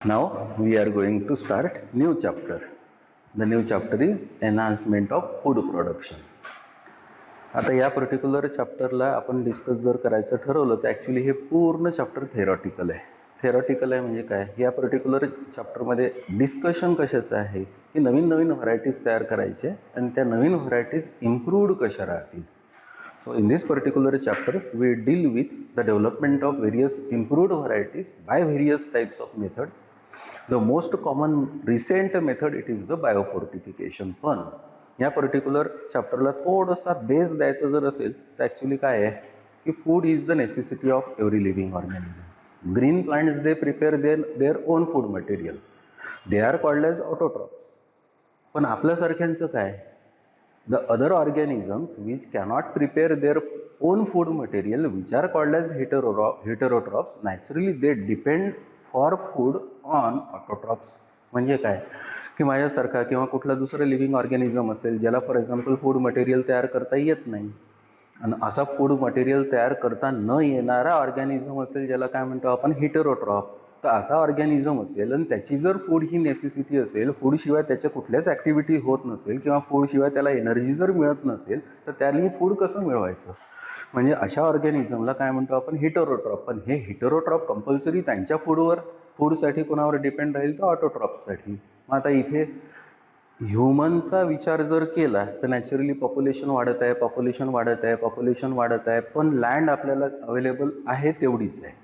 Now we are going to start new chapter. The new chapter is enhancement of food production. आता या particular चॅप्टरला आपण discuss जर करायचं ठरवलं तर ॲक्च्युली हे पूर्ण चॅप्टर थेरॉटिकल आहे. थेरॉटिकल आहे म्हणजे काय, या पर्टिक्युलर चॅप्टरमध्ये डिस्कशन कशाचं आहे की नवीन नवीन व्हरायटीज तयार करायचे आणि त्या नवीन व्हरायटीज इम्प्रूव्ड कशा राहतील. So in this particular chapter we deal with the development of various improved varieties by various types of methods. The most common recent method it is the biofortification. पण या particular चॅप्टरला थोडासा base द्यायचा जर असेल तर actually काय आहे की food is the necessity of every living organism. Green plants they prepare their own food material, they are called as autotrophs. पण आपल्यासारख्यांचं काय, the other organisms which cannot prepare their own food material, which are called as heterotrophs, naturally they depend for food on autotrophs. म्हणजे काय की माझ्यासारखा किंवा कुठला दुसरा लिव्हिंग ऑर्गॅनिझम असेल ज्याला फॉर एक्झाम्पल फूड मटेरियल तयार करता येत नाही, आणि असा फूड मटेरियल तयार करता न येणारा ऑर्गॅनिझम असेल ज्याला काय म्हणतो आपण हेटेरोट्रॉफ. तर असा ऑर्गॅनिझम असेल आणि त्याची जर फूड ही नेसेसिटी असेल, फूडशिवाय त्याच्या कुठल्याच ॲक्टिव्हिटी होत नसेल किंवा फूडशिवाय त्याला एनर्जी जर मिळत नसेल तर त्याला फूड कसं मिळवायचं. म्हणजे अशा ऑर्गॅनिझमला काय म्हणतो आपण हेटेरोट्रॉफ. पण हे हेटेरोट्रॉफ कंपल्सरी त्यांच्या फूडसाठी कोणावर डिपेंड राहील तर ऑटोट्रॉफसाठी. मग आता इथे ह्युमनचा विचार जर केला तर नॅचरली पॉप्युलेशन वाढत आहे, पण लँड आपल्याला अवेलेबल आहे तेवढीच आहे.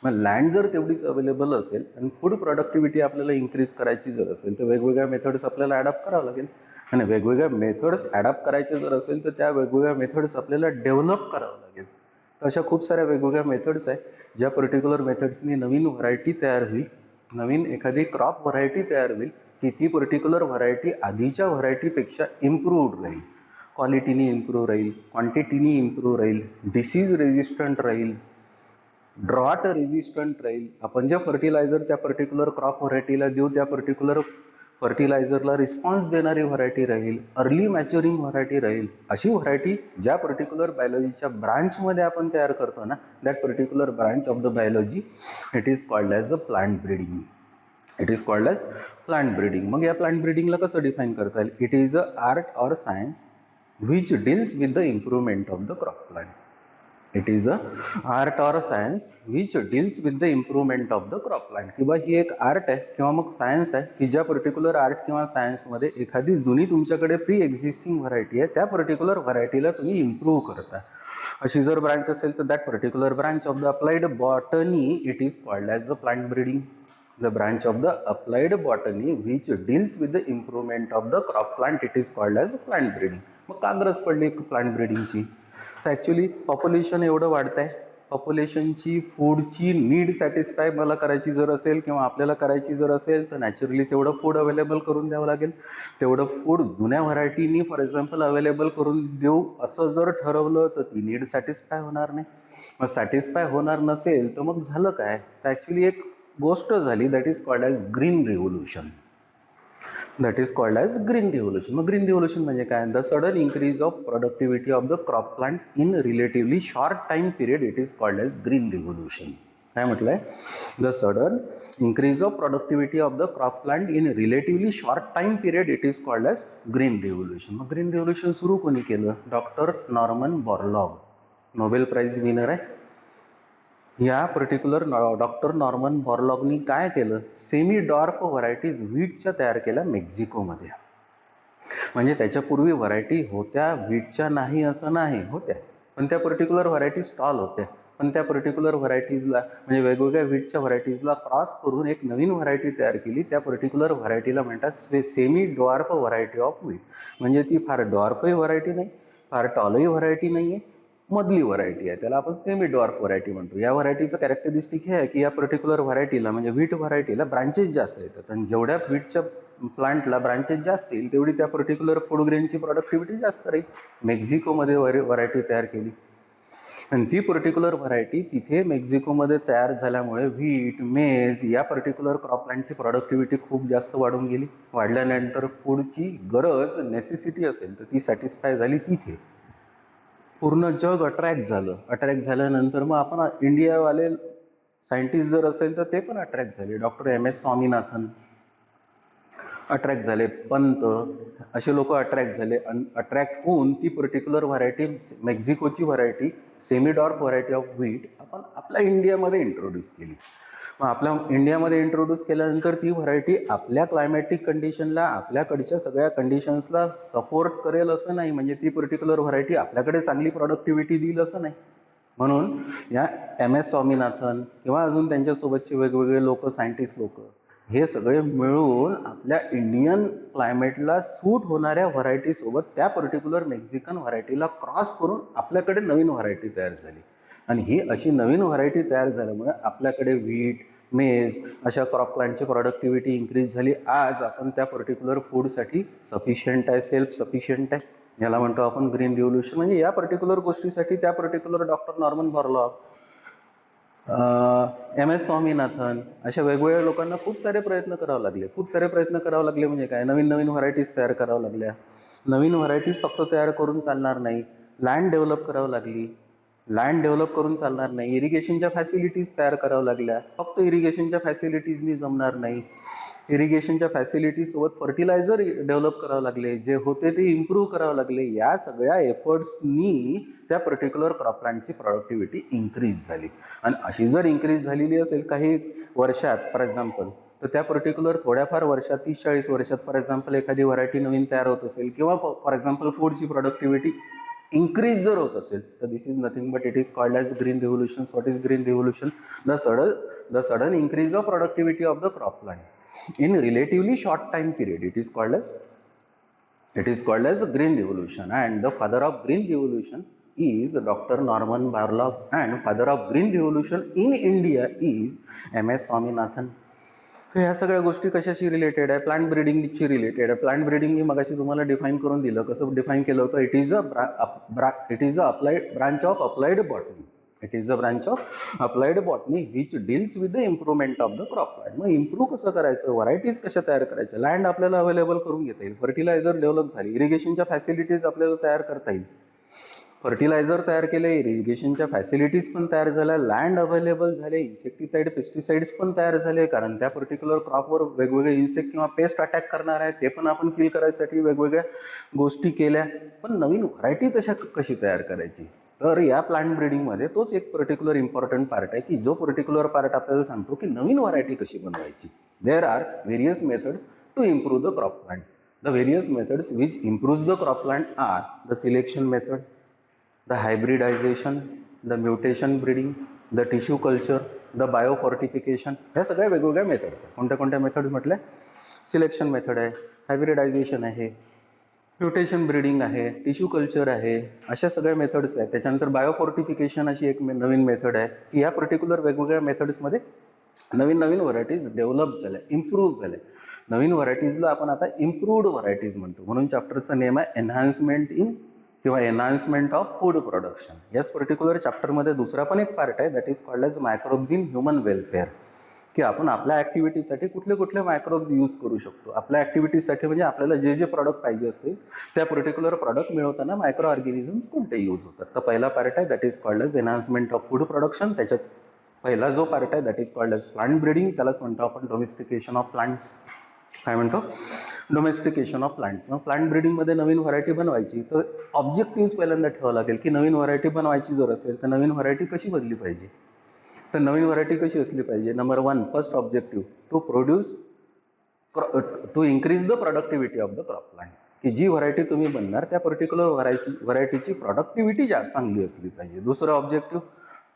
मग लँड जर तेवढीच अवेलेबल असेल आणि फूड प्रोडक्टिव्हिटी आपल्याला इन्क्रीज करायची जर असेल तर वेगवेगळ्या मेथड्स आपल्याला ॲडॉप्ट करावं लागेल. आणि वेगवेगळ्या मेथड्स ॲडॉप्ट करायचे जर असेल तर त्या वेगवेगळ्या मेथड्स आपल्याला डेव्हलप करावं लागेल. तर अशा खूप साऱ्या वेगवेगळ्या मेथड्स आहे ज्या पर्टिक्युलर मेथड्सनी नवीन व्हरायटी तयार होईल, नवीन एखादी क्रॉप व्हरायटी तयार होईल की ती पर्टिक्युलर व्हरायटी आधीच्या व्हरायटीपेक्षा इम्प्रूव्ड राहील, क्वालिटीनी इम्प्रूव्ह राहील, क्वांटिटीनी इम्प्रूव्ह राहील, डिसीज रेजिस्टंट राहील, ड्रॉट रेजिस्टंट राहील. आपण जे फर्टिलायझर त्या पर्टिक्युलर क्रॉप व्हरायटीला देऊ त्या पर्टिक्युलर फर्टिलायझरला रिस्पॉन्स देणारी व्हरायटी राहील, अर्ली मॅच्युरिंग व्हरायटी राहील. अशी व्हरायटी ज्या पर्टिक्युलर बायोलॉजीच्या ब्रांचमध्ये आपण तयार करतो ना, that particular branch of the biology it is called as a plant breeding. It is called as plant breeding. मग या प्लांट ब्रीडिंगला कसं डिफाईन करता येईल, it is a art or science which deals with the improvement of the crop plant. It is a art or science which deals with the improvement of the crop plant. किंवा ही एक art आहे किंवा मग science आहे की ज्या particular art किंवा सायन्समध्ये एखादी जुनी तुमच्याकडे प्री एक्झिस्टिंग व्हरायटी आहे त्या पर्टिक्युलर व्हरायटीला तुम्ही इम्प्रूव्ह करता. अशी जर ब्रांच असेल तर that particular branch of the applied botany it is called as a plant breeding. The branch of the applied botany which deals with the improvement of the crop plant it is called as plant breeding. मग का गरज पडली plant ब्रीडिंगची, तर actually population एवढं वाढत आहे, पॉप्युलेशनची फूडची need satisfy मला करायची जर असेल किंवा आपल्याला करायची जर असेल तर नॅचरली तेवढं फूड अवेलेबल करून द्यावं लागेल. तेवढं फूड जुन्या व्हरायटीनी फॉर एक्झाम्पल अवेलेबल करून देऊ असं जर ठरवलं तर ती नीड सॅटिस्फाय होणार नाही. मग सॅटिस्फाय होणार नसेल तर मग झालं काय, तर ॲक्च्युली एक गोष्ट झाली that is called as green revolution. That is called as green revolution. मग ग्रीन रिव्होल्युशन म्हणजे काय, the sudden increase of productivity of the crop plant in relatively short time period it is called as green revolution. काय म्हटलं आहे, the sudden increase of productivity of the crop plant in relatively short time period it is called as green revolution. मग green revolution सुरू कोणी केलं, doctor Norman Borlaug, Nobel prize winner आहे. या particular doctor Norman बॉरलॉगनी काय केलं, semi dwarf varieties व्हीटच्या तयार केल्या मेक्झिकोमध्ये. म्हणजे त्याच्यापूर्वी व्हरायटी होत्या व्हीटच्या नाही असं नाही, होत्या पण त्या पर्टिक्युलर व्हरायटी स्टॉल होत्या. पण त्या पर्टिक्युलर व्हरायटीजला म्हणजे वेगवेगळ्या व्हीटच्या व्हरायटीजला क्रॉस करून एक नवीन व्हरायटी तयार केली. त्या पर्टिक्युलर व्हरायटीला म्हणतात semi dwarf variety of wheat. म्हणजे ती फार डॉर्फही व्हरायटी नाही, फार टॉलही व्हरायटी नाही आहे, मधली व्हरायटी आहे, त्याला आपण सेमी डॉर्फ व्हरायटी म्हणतो. या व्हरायटीचं कॅरेक्टरिस्टिक हे आहे की या पर्टिक्युलर व्हरायटीला म्हणजे व्हीट व्हरायटीला ब्रांचेस जास्त येतात आणि जेवढ्या व्हीटच्या प्लांटला ब्रांचेस जास्त येईल तेवढी त्या पर्टिक्युलर फूड ग्रेनची प्रोडक्टिव्हिटी जास्त राहील. मेक्झिकोमध्ये व्हरायटी तयार केली आणि ती पर्टिक्युलर व्हरायटी तिथे मेक्झिकोमध्ये तयार झाल्यामुळे व्हीट मेज या पर्टिक्युलर क्रॉप प्लांटची प्रोडक्टिव्हिटी खूप जास्त वाढून गेली. वाढल्यानंतर फूडची गरज नेसेसिटी असेल तर ती सॅटिस्फाय झाली तिथे. पूर्ण जग अट्रॅक्ट झालं. अट्रॅक्ट झाल्यानंतर मग आपण इंडियावाले सायंटिस्ट जर असेल तर ते पण अट्रॅक्ट झाले. Doctor M S Swaminathan attract झाले, पंत असे लोक अट्रॅक्ट झाले. आणि अट्रॅक्ट होऊन ती पर्टिक्युलर व्हरायटी, मेक्झिकोची variety, semi dwarf variety of wheat आपण आपल्या इंडियामध्ये इंट्रोड्यूस केली. मग आपल्या इंडियामध्ये इंट्रोड्यूस केल्यानंतर ती व्हरायटी आपल्या क्लायमॅटिक कंडिशनला, आपल्याकडच्या सगळ्या कंडिशन्सला सपोर्ट करेल असं नाही. म्हणजे ती पर्टिक्युलर व्हरायटी आपल्याकडे चांगली प्रोडक्टिव्हिटी देईल असं नाही. म्हणून या एम एस स्वामीनाथन किंवा अजून त्यांच्यासोबतचे वेगवेगळे लोक, सायंटिस्ट लोक, हे सगळे मिळून आपल्या इंडियन क्लायमेटला सूट होणाऱ्या व्हरायटीसोबत त्या पर्टिक्युलर मेक्झिकन व्हरायटीला क्रॉस करून आपल्याकडे नवीन व्हरायटी तयार झाली. आणि ही अशी नवीन व्हरायटी तयार झाल्यामुळे आपल्याकडे व्हीट, मेज अशा क्रॉप प्लांटची प्रोडक्टिव्हिटी इन्क्रीज झाली. आज आपण त्या पर्टिक्युलर फूडसाठी सफिशियंट आहे, सेल्फ सफिशियंट आहे. याला म्हणतो आपण ग्रीन रिव्होल्युशन. म्हणजे या पर्टिक्युलर गोष्टीसाठी त्या particular doctor Norman Borlaug, M S Swaminathan अशा वेगवेगळ्या लोकांना खूप सारे प्रयत्न करावे लागले. खूप सारे प्रयत्न करावे लागले म्हणजे काय, नवीन नवीन व्हरायटीज तयार कराव्या लागल्या. नवीन व्हरायटीज फक्त तयार करून चालणार नाही, लँड डेव्हलप करावी लागली. लँड डेव्हलप करून चालणार नाही, इरिगेशनच्या फॅसिलिटीज तयार कराव्या लागल्या. फक्त इरिगेशनच्या फॅसिलिटीजनी जमणार नाही. इरिगेशनच्या फॅसिलिटीजसोबत फर्टिलायझर डेव्हलप करावं लागले, जे होते ते इम्प्रूव्ह करावं लागले. या सगळ्या एफर्ट्सनी त्या पर्टिक्युलर क्रॉप प्लांटची प्रोडक्टिव्हिटी इन्क्रीज झाली. आणि अशी जर इन्क्रीज झालेली असेल काही वर्षात फॉर एक्झाम्पल, तर त्या पर्टिक्युलर थोड्याफार वर्षात, 30-40 वर्षात फॉर एक्झाम्पल एखादी व्हरायटी नवीन तयार होत असेल किंवा फॉर एक्झाम्पल फूडची प्रोडक्टिव्हिटी increase जर होत असेल तर this is nothing but it is called as green revolution. What is green revolution? The sudden increase of productivity of the crop plant in relatively short time period. It is called as green revolution. And the father of green revolution is Dr. Norman Borlaug, and father of green revolution in India is M.S. Swaminathan. तर ह्या सगळ्या गोष्टी कशाशी related आहे? Plant ब्रीडिंगची related आहे. Plant breeding मी मगाशी तुम्हाला define करून दिलं. कसं डिफाईन केलं होतं? It is a applied branch of applied botany. It is a branch of applied botany which deals with the improvement of the crop plant. मग इम्प्रूव्ह कसं करायचं, व्हरायटीज कशा तयार करायच्या, लँड आपल्याला अवेलेबल करून घेता येईल, फर्टिलायझर डेव्हलप झाली, इरिगेशनच्या फॅसिलिटीज आपल्याला तयार करता येईल, फर्टिलायझर तयार केले, इरिगेशनच्या फॅसिलिटीज पण तयार झाल्या, लँड अवेलेबल झाले, इन्सेक्टिसाइड, पेस्टिसाइड्स पण तयार झाले. कारण त्या पर्टिक्युलर क्रॉपवर वेगवेगळे इन्सेक्ट किंवा पेस्ट अटॅक करणार आहे, ते पण आपण किल करायसाठी वेगवेगळ्या गोष्टी केल्या. पण नवीन व्हरायटी तशा कशी तयार करायची? तर या प्लांट ब्रीडिंगमध्ये तोच एक पर्टिक्युलर इम्पॉर्टंट पार्ट आहे की जो पर्टिक्युलर पार्ट आपल्याला सांगतो की नवीन व्हरायटी कशी बनवायची. There are various methods to improve the crop plant. The various methods which improve the crop plant are the selection method, the hybridization, the mutation breeding, the tissue culture, the biofortification. ह्या सगळ्या वेगवेगळ्या methods आहेत. कोणत्या कोणत्या methods म्हटल्या? Selection method आहे, hybridisation आहे, mutation breeding आहे, टिश्यू कल्चर आहे, अशा सगळ्या मेथड्स आहेत. त्याच्यानंतर बायोफोर्टिफिकेशन अशी एक नवीन मेथड आहे की या पर्टिक्युलर वेगवेगळ्या मेथड्समध्ये नवीन नवीन व्हरायटीज डेव्हलप झाल्या, इम्प्रूव्ह झाल्या. नवीन व्हरायटीजला आपण आता इम्प्रूव्ड व्हरायटीज म्हणतो. म्हणून चॅप्टरचं नेम आहे एन्हान्समेंट इन किंवा एनहान्समेंट ऑफ फूड प्रोडक्शन. याच पर्टिक्युलर चॅप्टरमध्ये दुसरा पण एक पार्ट आहे that is called as microbes in human welfare. की आपण आपल्या ॲक्टिव्हिटीसाठी कुठले कुठले मायक्रोब्स यूज करू शकतो. आपल्या ॲक्टिव्हिटीसाठी म्हणजे आपल्याला जे जे प्रॉडक्ट पाहिजे असतील त्या पर्टिक्युलर प्रॉडक्ट मिळवताना मायक्रो ऑर्गॅनिझम कोणते यूज होतात. तर पहिला पार्ट आहे that is called as enhancement of food production. त्याच्यात पहिला जो पार्ट आहे that is called as plant breeding. त्यालाच म्हणतो आपण डोमेस्टिकेशन ऑफ प्लांट्स. काय म्हणतो? Domestication of plants. मग प्लांट ब्रीडिंगमध्ये नवीन व्हरायटी बनवायची तर ऑब्जेक्टिव्ह पहिल्यांदा ठेवावं लागेल की नवीन व्हरायटी बनवायची जर असेल तर नवीन व्हरायटी कशी बनली पाहिजे. तर नवीन व्हरायटी कशी असली पाहिजे? Number 1 first objective to increase the productivity of the crop plant. की जी व्हरायटी तुम्ही बनणार त्या पर्टिक्युलर व्हरायटीची प्रोडक्टिव्हिटी चांगली असली पाहिजे. दुसरं objective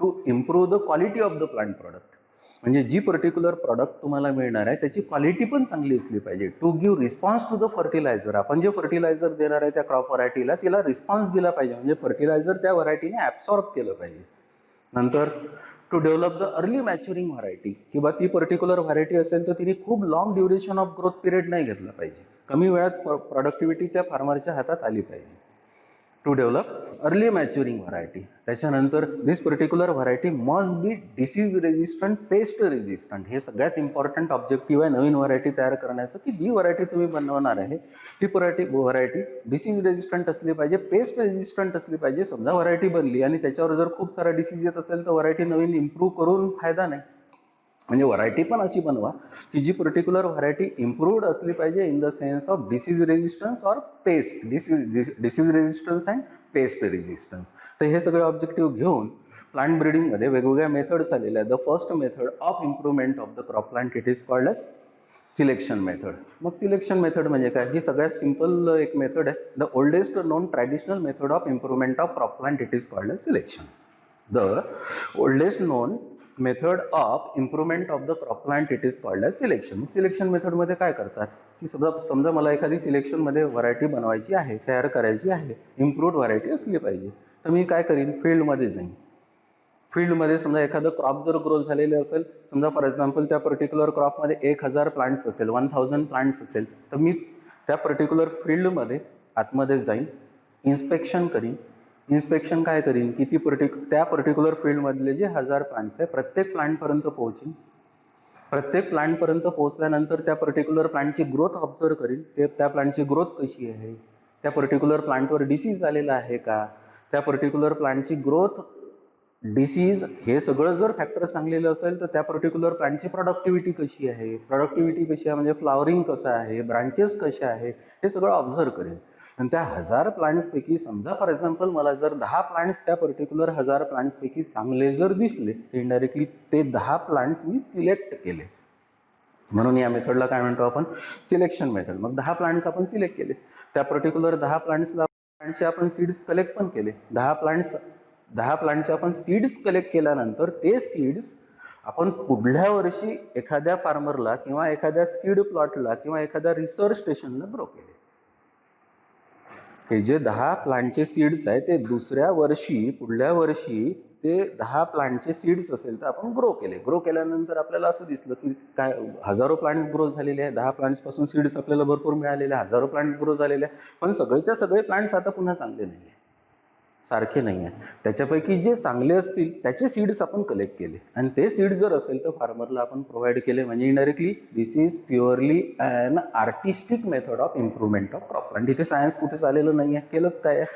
to improve the quality of the plant product. म्हणजे जी पर्टिक्युलर प्रॉडक्ट तुम्हाला मिळणार आहे त्याची क्वालिटी पण चांगली असली पाहिजे. To give response to the fertilizer. आपण जे फर्टिलायझर देणार आहे त्या क्रॉप व्हरायटीला तिला रिस्पॉन्स दिला पाहिजे. म्हणजे फर्टिलायझर त्या व्हरायटीने ॲब्सॉर्ब केलं पाहिजे. नंतर to develop the early maturing variety. किंवा ती पर्टिक्युलर व्हरायटी असेल तर तिने खूप long duration of growth period नाही घेतला पाहिजे. कमी वेळात प्रोडक्टिव्हिटी त्या फार्मरच्या हातात आली पाहिजे. To develop early maturing variety. त्याच्यानंतर this particular variety must be disease resistant, pest resistant. हे सगळ्यात इम्पॉर्टंट ऑब्जेक्टिव्ह आहे नवीन व्हरायटी तयार करण्याचं की जी व्हरायटी तुम्ही बनवणार आहे ती व्हरायटी डिसीज रेजिस्टंट असली पाहिजे, पेस्ट रेजिस्टंट असली पाहिजे. समजा व्हरायटी बनली आणि त्याच्यावर जर खूप सारा डिसीज येत असेल तर व्हरायटी नवीन इम्प्रूव्ह करून फायदा नाही. म्हणजे व्हरायटी पण अशी बनवा की जी पर्टिक्युलर व्हरायटी इम्प्रूव्ड असली पाहिजे in the sense of disease resistance or paste disease resistance and paste resistance. तर हे सगळे ऑब्जेक्टिव्ह घेऊन प्लांट ब्रीडिंगमध्ये वेगवेगळ्या मेथड्स आलेल्या आहेत. The first method of improvement of the crop plant it is called as selection method. मग selection method म्हणजे काय? ही सगळ्यात सिंपल एक मेथड आहे. The oldest known traditional method of improvement of crop plant it is called as selection. The oldest known method of improvement of the crop plant it is called as selection. Selection मेथडमध्ये काय करतात की समजा मला एखादी सिलेक्शनमध्ये variety बनवायची आहे, तयार करायची आहे, इम्प्रूव्ड व्हरायटी असली पाहिजे, तर मी काय करीन? फील्डमध्ये जाईन. फील्डमध्ये समजा एखादं क्रॉप जर ग्रो झालेले असेल, समजा फॉर एक्झाम्पल त्या पर्टिक्युलर क्रॉपमध्ये 1000 प्लांट्स असेल, 1000 प्लांट्स असेल, तर मी त्या पर्टिक्युलर फील्डमध्ये आतमध्ये जाईन, इन्स्पेक्शन करीन. इन्स्पेक्शन काय करीन की त्या पर्टिक्युलर फील्डमधले जे 1000 प्लांट्स आहे प्रत्येक प्लांटपर्यंत पोहोचीन. प्रत्येक प्लांटपर्यंत पोहोचल्यानंतर त्या पर्टिक्युलर प्लांटची ग्रोथ ऑब्झर्व करीन. त्या प्लांटची ग्रोथ कशी आहे, त्या पर्टिक्युलर प्लांटवर डिसीज आलेला आहे का, त्या पर्टिक्युलर प्लांटची ग्रोथ, डिसीज हे सगळं जर फॅक्टर चांगलेलं असेल तर त्या पर्टिक्युलर प्लांटची प्रोडक्टिव्हिटी कशी आहे, म्हणजे फ्लॉवरिंग कसं आहे, ब्रांचेस कशा आहे, हे सगळं ऑब्झर्व करेन. आणि त्या 1000 प्लांट्सपैकी समजा फॉर एक्झाम्पल मला जर 10 प्लांट्स त्या पर्टिक्युलर 1000 प्लांट्सपैकी चांगले जर दिसले, तर इनडायरेक्टली ते 10 प्लांट्स मी सिलेक्ट केले. म्हणून या मेथडला काय म्हणतो आपण? Selection method. मग 10 प्लांट्स आपण सिलेक्ट केले, त्या पर्टिक्युलर 10 प्लांट्सचे आपण सीड्स कलेक्ट पण केले. 10 प्लांटचे आपण सीड्स कलेक्ट केल्यानंतर ते सीड्स आपण पुढल्या वर्षी एखाद्या फार्मरला किंवा एखाद्या सीड प्लॉटला किंवा एखाद्या रिसर्च स्टेशनला ग्रो केले. हे जे 10 प्लांटचे सीड्स आहे ते दुसऱ्या वर्षी, पुढल्या वर्षी ते 10 प्लांटचे सीड्स असेल तर आपण ग्रो केले. ग्रो केल्यानंतर आपल्याला असं दिसलं की काय हजारो प्लांट्स ग्रो झालेले आहे, 10 प्लांट्सपासून सीड्स आपल्याला भरपूर मिळालेले, हजारो प्लांट्स ग्रो झालेले आहे, पण सगळेच्या सगळे प्लांट्स आता पुन्हा चांगले नाही आहे, सारखे नाही आहे. त्याच्यापैकी जे चांगले असतील त्याचे सीड्स आपण कलेक्ट केले आणि ते सीड्स जर असेल तर फार्मरला आपण प्रोव्हाइड केले. म्हणजे indirectly this is purely an artistic method of improvement of crop plant. इथे सायन्स कुठे चाललेलं नाही आहे. केलंच काय आहे?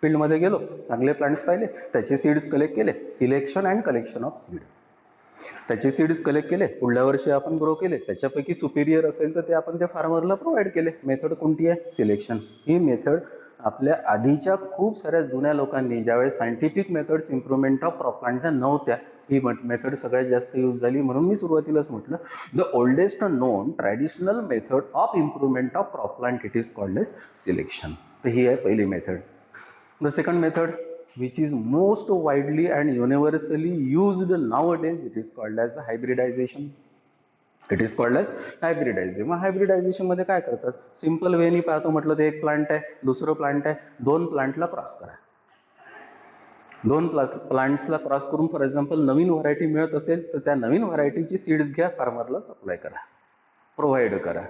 फील्डमध्ये गेलो, चांगले प्लांट्स पाहिले, त्याचे सीड्स कलेक्ट केले, selection and collection of seed. त्याचे सीड्स कलेक्ट केले, पुढल्या वर्षी आपण ग्रो केले, त्याच्यापैकी सुपिरियर असेल तर ते आपण त्या फार्मरला प्रोव्हाइड केले. मेथड कोणती आहे? सिलेक्शन. ही मेथड आपल्या आधीच्या खूप साऱ्या जुन्या लोकांनी, ज्यावेळेस scientific methods improvement of crop प्लांटच्या नव्हत्या, ही मेथड सगळ्यात जास्त यूज झाली. म्हणून मी सुरुवातीलाच म्हटलं the oldest known traditional method of improvement of crop plant it is called as selection. तर ही आहे पहिली method. The second method which is most widely and universally used nowadays, it is called as hybridization. It is called as hybridization. मग hybridization मध्ये काय करतात? Simple वेनी पाहतो म्हटलं तर एक प्लांट आहे, दुसरं प्लांट आहे, 2 प्लांटला क्रॉस करा. 2 प्लांट्सला क्रॉस करून फॉर एक्झाम्पल नवीन व्हरायटी मिळत असेल तर त्या नवीन व्हरायटीची सीड्स घ्या, फार्मरला सप्लाय करा, प्रोव्हाइड करा.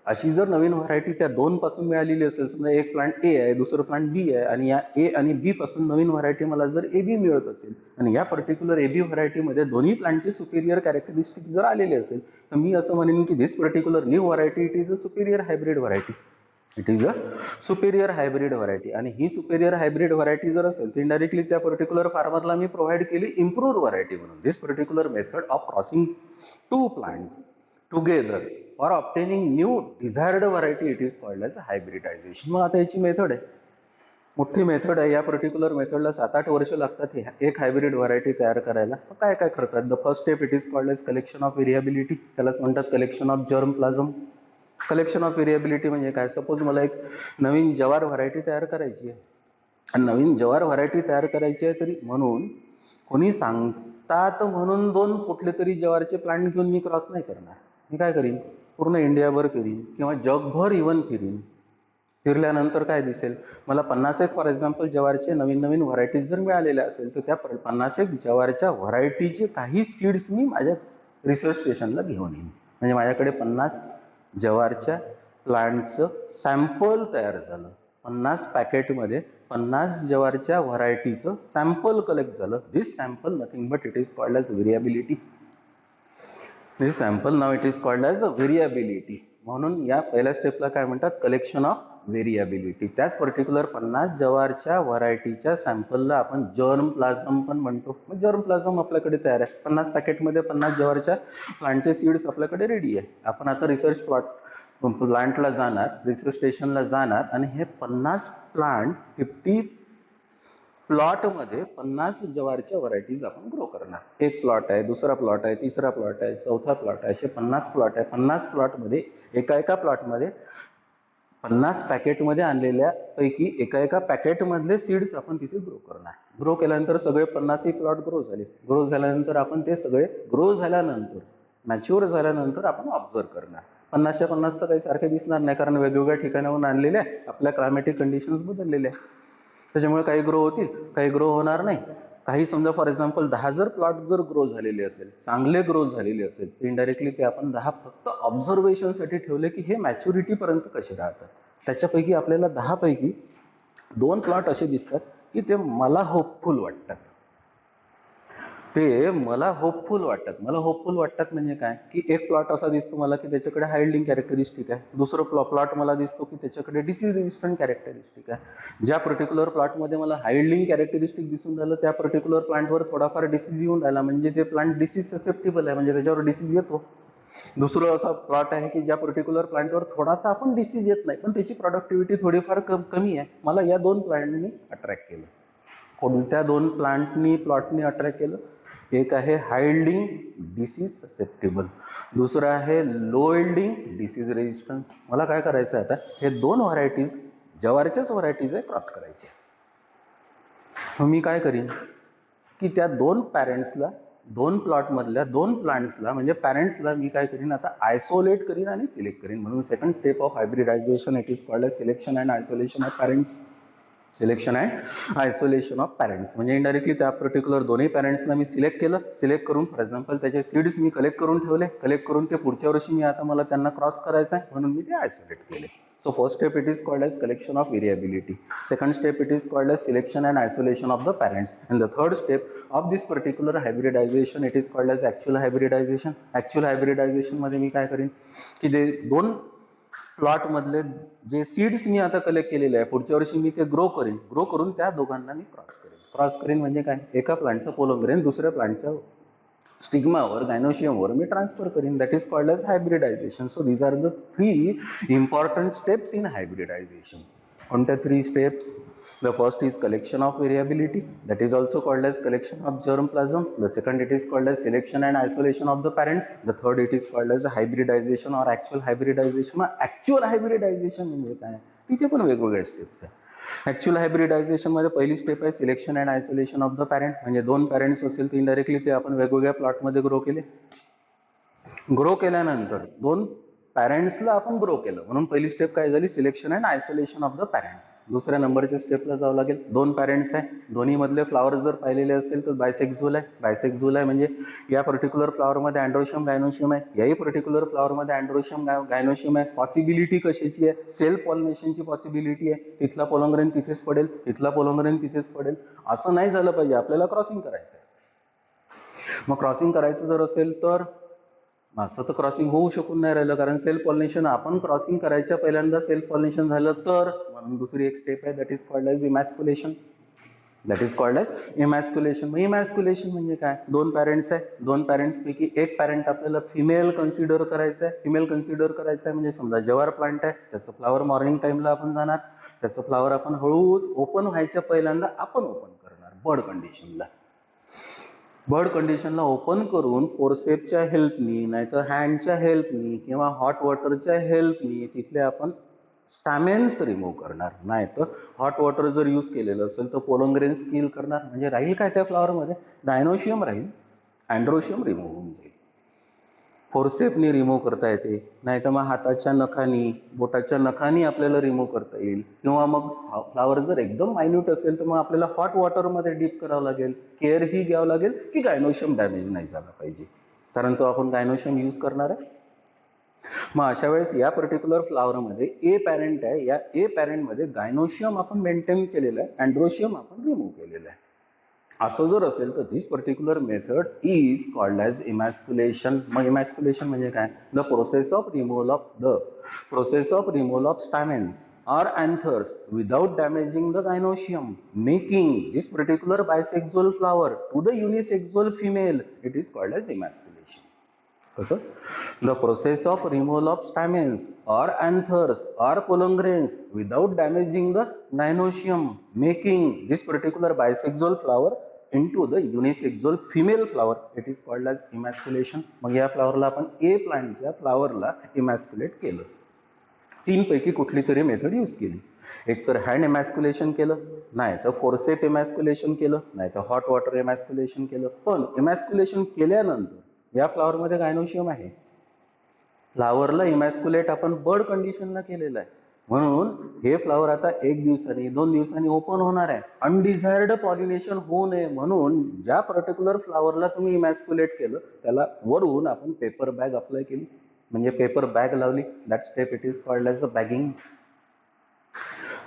अशी जर नवीन व्हरायटी त्या 2 पासून मिळालेली असेल, समजा एक प्लांट ए आहे, दुसरं प्लांट बी आहे आणि या ए आणि बी पासून नवीन व्हरायटी मला जर ए बी मिळत असेल आणि या पर्टिक्युलर ए बी व्हरायटीमध्ये दोन्ही प्लांटचे सुपिरियर कॅरेक्टरिस्टिक जर आलेले असेल तर मी असं म्हणेन की this particular new variety it is a superior hybrid variety. It is a superior hybrid variety. आणि ही सुपिरियर हायब्रिड व्हरायटी जर असेल तर इनडायरेक्टली त्या पर्टिक्युलर फार्मरला मी प्रोव्हाइड केली इम्प्रूव्ड व्हरायटी म्हणून. This particular method of crossing 2 plants together or obtaining new desired variety it is called as hybridization. मग आता याची मेथड आहे, मोठी मेथड आहे. या पर्टिक्युलर मेथडला 7-8 वर्ष लागतात एक हायब्रिड व्हरायटी तयार करायला. काय काय करतात? The first step it is called as collection of variability. त्यालाच म्हणतात collection of germplasm. Collection of variability म्हणजे काय? सपोज मला एक नवीन जवार व्हरायटी तयार करायची आहे आणि नवीन जवार व्हरायटी तयार करायची आहे तरी म्हणून कोणी सांगतात म्हणून 2 कुठले तरी जवारचे प्लांट घेऊन मी क्रॉस नाही करणार. मी काय करीन? पूर्ण इंडियाभर फिरीन किंवा जगभर इव्हन फिरीन. फिरल्यानंतर काय दिसेल? मला 50 फॉर एक्झाम्पल जवारचे नवीन व्हरायटीज जर मिळालेल्या असेल तर त्या 50 जवारच्या व्हरायटीचे काही सीड्स मी माझ्या रिसर्च स्टेशनला घेऊन येईन. म्हणजे माझ्याकडे 50 जवारच्या प्लांटचं सॅम्पल तयार झालं. 50 पॅकेटमध्ये 50 जवारच्या व्हरायटीचं सॅम्पल कलेक्ट झालं. This sample nothing but it is called as variability. This sample now it is called as a variability. म्हणून या पहिल्या स्टेपला काय म्हणतात? Collection of variability. त्याच पर्टिक्युलर 50 जवारच्या व्हरायटीच्या सॅम्पलला आपण जर्म प्लाझम पण म्हणतो. मग जर्म प्लाझम आपल्याकडे तयार आहे. 50 पॅकेटमध्ये 50 जवारच्या प्लांटचे सीड्स आपल्याकडे रेडी आहे. आपण आता रिसर्च प्लांटला जाणार, रिसर्च स्टेशनला जाणार आणि हे 50 प्लांट 50 प्लॉटमध्ये 50 जवारच्या व्हरायटीज आपण ग्रो करणार. एक प्लॉट आहे, दुसरा प्लॉट आहे, तिसरा प्लॉट आहे, चौथा प्लॉट आहे, असे 50 प्लॉट आहे. 50 प्लॉटमध्ये एका प्लॉटमध्ये 50 पॅकेटमध्ये आणलेल्या पैकी एका पॅकेटमधले सीड्स आपण तिथे ग्रो करणार. ग्रो केल्यानंतर सगळे 50ही प्लॉट ग्रो झाले. ग्रो झाल्यानंतर आपण ते सगळे ग्रो झाल्यानंतर मॅच्युअर झाल्यानंतर आपण ऑब्झर्व करणार. 50च्या 50 तर काही सारखे दिसणार नाही, कारण वेगवेगळ्या ठिकाणाहून आणलेले आहे, आपल्या क्लायमॅटिक कंडिशन्स बदललेले आहे. त्याच्यामुळे काही ग्रो होतील, काही ग्रो होणार नाही. काही समजा फॉर एक्झाम्पल 10 जर प्लॉट जर ग्रो झालेले असेल, चांगले ग्रो झालेले असेल, तर इनडायरेक्टली ते आपण 10 फक्त ऑब्झर्वेशनसाठी ठेवले की हे मॅच्युरिटीपर्यंत कसे राहतात. त्याच्यापैकी आपल्याला 10 पैकी 2 प्लॉट असे दिसतात की ते मला होपफुल वाटतात. मला होपफुल वाटतात म्हणजे काय की एक प्लॉट असा दिसतो मला की त्याच्याकडे हायल्डिंग कॅरेक्टरिस्टिक आहे. दुसरं प्लॉट मला दिसतो की त्याच्याकडे डिसीज रेजिस्टंट कॅरेक्टरिस्टिक आहे. ज्या पर्टिक्युलर प्लॉटमध्ये मला हायल्डिंग कॅरेक्टरिस्टिक दिसून राहिलं त्या पर्टिक्युलर प्लांटवर थोडाफार डिसीज येऊन राहिला म्हणजे ते प्लांट डिसीज ससेप्टेबल आहे, म्हणजे त्याच्यावर डिसीज येतो. दुसरं असा प्लॉट आहे की ज्या पर्टिक्युलर प्लांटवर थोडासा आपण डिसीज येत नाही पण त्याची प्रोडक्टिव्हिटी थोडीफार कमी आहे. मला या 2 प्लांटनी अट्रॅक्ट केलं. कोणत्या 2 प्लॉटनी अट्रॅक्ट केलं? एक आहे हाय यील्डिंग डिसीज ससेप्टेबल, दुसरं आहे लो यील्डिंग डिसीज रेजिस्टन्स. मला काय करायचं आहे आता, हे 2 व्हरायटीज जवारच्याच व्हरायटीज आहे, क्रॉस करायचे. मग मी काय करीन की त्या 2 पॅरेंट्सला 2 प्लॉटमधल्या 2 प्लांट्सला म्हणजे पॅरेंट्सला मी काय करीन आता आयसोलेट करीन आणि सिलेक्ट करीन. म्हणून second step of hybridization it is called as selection and isolation of parents. Selection and isolation of parents म्हणजे इनडायरेक्टली त्या पर्टिक्युलर दोन्ही पॅरेंट्सना मी सिलेक्ट केलं. सिलेक्ट करून फॉर एक्झाम्पल त्याचे सीड्स मी कलेक्ट करून ठेवले. कलेक्ट करून ते पुढच्या वर्षी मी आता मला त्यांना क्रॉस करायचं आहे म्हणून मी ते आयसोलेट केले. So first step it is called as collection of variability. Second step it is called as selection and isolation of the parents. And the third step of this particular hybridization it is called as actual hybridization. Actual hybridization मध्ये मी काय करीन की जे 2 plot मधले जे seeds मी आता collect केलेले आहे पुढच्या वर्षी मी ते ग्रो करून त्या दोघांना मी क्रॉस करीन म्हणजे काय, एका प्लांटचं पोलोग्रेन दुसऱ्या प्लांटच्या स्टिग्मावर गायनोशियमवर मी ट्रान्सफर करीन. That is called as hybridization. So these are the 3 important steps in hybridization. कोणत्या 3 steps? The first is collection of variability, that is also called as collection of germplasm. The second it is called as selection and isolation of the parents. The third it is called as hybridization or actual hybridization. Actual hybridization म्हणजे काय, तिथे पण वेगवेगळे steps आहे. Actual hybridisation मध्ये पहिली step आहे selection and isolation of the parent. म्हणजे 2 पॅरेंट्स असेल तर इनडायरेक्टली ते आपण वेगवेगळ्या प्लॉटमध्ये ग्रो केले. ग्रो केल्यानंतर 2 पॅरेंट्सला आपण ग्रो केलं म्हणून पहिली स्टेप काय झाली, selection and isolation of the parents. दुसऱ्या नंबरच्या स्टेपला जावं लागेल. 2 पॅरेंट्स आहे, दोन्ही मधले फ्लावर जर पाहिलेले असेल तर बायसेक्झुअल आहे. बायसेक्झुअल आहे म्हणजे या पर्टिक्युलर फ्लावरमध्ये अँड्रोशियम गायनोशियम आहे, याही पर्टिक्युलर फ्लावरमध्ये अँड्रोशियम गायनोशियम आहे. पॉसिबिलिटी कशाची आहे, सेल्फ पॉलिनेशनची पॉसिबिलिटी आहे. तिथला पोलोग्रेन तिथेच पडेल, तिथला पोलोग्रेन तिथेच पडेल, असं नाही झालं पाहिजे. आपल्याला क्रॉसिंग करायचं आहे. मग क्रॉसिंग करायचं जर असेल तर असं तर क्रॉसिंग होऊ शकून नाही राहिलं, कारण सेल्फ पॉलिनेशन आपण क्रॉसिंग करायच्या पहिल्यांदा सेल्फ पॉलिनेशन झालं तर म्हणून दुसरी एक स्टेप आहे दॅट इज कॉल्ड एज इमॅस्क्युलेशन. मग इमॅस्क्युलेशन म्हणजे काय, 2 पॅरेंट्स आहे, 2 पॅरेंट्सपैकी एक पॅरेंट आपल्याला फिमेल कन्सिडर करायचं आहे. फिमेल कन्सिडर करायचं आहे म्हणजे समजा जवार प्लांट आहे, त्याचं फ्लावर मॉर्निंग टाइमला आपण जाणार, त्याचं फ्लावर आपण हळूच ओपन व्हायच्या पहिल्यांदा आपण ओपन करणार बर्ड कंडिशनला ओपन करून फोर्सेपच्या हेल्पनी नाहीतर हँडच्या हेल्पनी किंवा हॉट वॉटरच्या हेल्पनी तिथले आपण स्टॅमेन्स रिमूव्ह करणार. नाही तर हॉट वॉटर जर यूज केलेलं असेल तर पोलोग्रेन्स किल करणार. म्हणजे राहील काय त्या फ्लावरमध्ये, गायनोशियम राहील, अँड्रोशियम रिमूव्ह होऊन जाईल. फोर्सेपनी रिमूव्ह करता येते, नाही तर मग हाताच्या नखानी बोटाच्या नखानी आपल्याला रिमूव्ह करता येईल. किंवा मग फ्लावर जर एकदम मायन्यूट असेल तर मग आपल्याला हॉट वॉटरमध्ये डीप करावं लागेल. केअर ही घ्यावं लागेल की गायनोशियम डॅमेज नाही झाला पाहिजे, कारण तो आपण गायनोशियम यूज करणार आहे. मग अशा वेळेस या पर्टिक्युलर फ्लावरमध्ये ए पॅरेंट आहे, या ए पॅरेंटमध्ये गायनोशियम आपण मेंटेन केलेलं आहे, अँड्रोशियम आपण रिमूव्ह केलेलं आहे. असं जर असेल तर this particular method is called as emasculation. मग इमॅस्क्युलेशन म्हणजे काय, the process of removal of stamens or anthers without damaging the gynoecium, making this particular bisexual flower to the unisexual female, it is called as emasculation. कसं? The process of removal of stamens or anthers or pollen grains without damaging the gynoecium, making this particular bisexual flower into the unisexual female flower, it is called as emasculation. मग या फ्लावरला आपण ए प्लांटच्या फ्लावरला इमॅस्क्युलेट केलं. तीन पैकी कुठली तरी मेथड यूज केली. एक तर हँड इमॅस्क्युलेशन केलं, नाही तर फोर्सेप इमॅस्क्युलेशन केलं, नाही तर हॉट वॉटर इमॅस्क्युलेशन केलं. पण इमॅस्क्युलेशन केल्यानंतर या फ्लावरमध्ये गायनोशियम आहे. फ्लावरला इमॅस्क्युलेट आपण बर्ड कंडिशनला केलेलं आहे, म्हणून हे फ्लावर आता 1 दिवसांनी 2 दिवसांनी ओपन होणार आहे. अनडिझायर्ड पॉलिनेशन होऊ नये म्हणून ज्या पर्टिक्युलर फ्लावरला तुम्ही इमॅस्क्युलेट केलं त्याला वरून आपण पेपर बॅग अप्लाय केली, म्हणजे पेपर बॅग लावली. That step it is called as a bagging.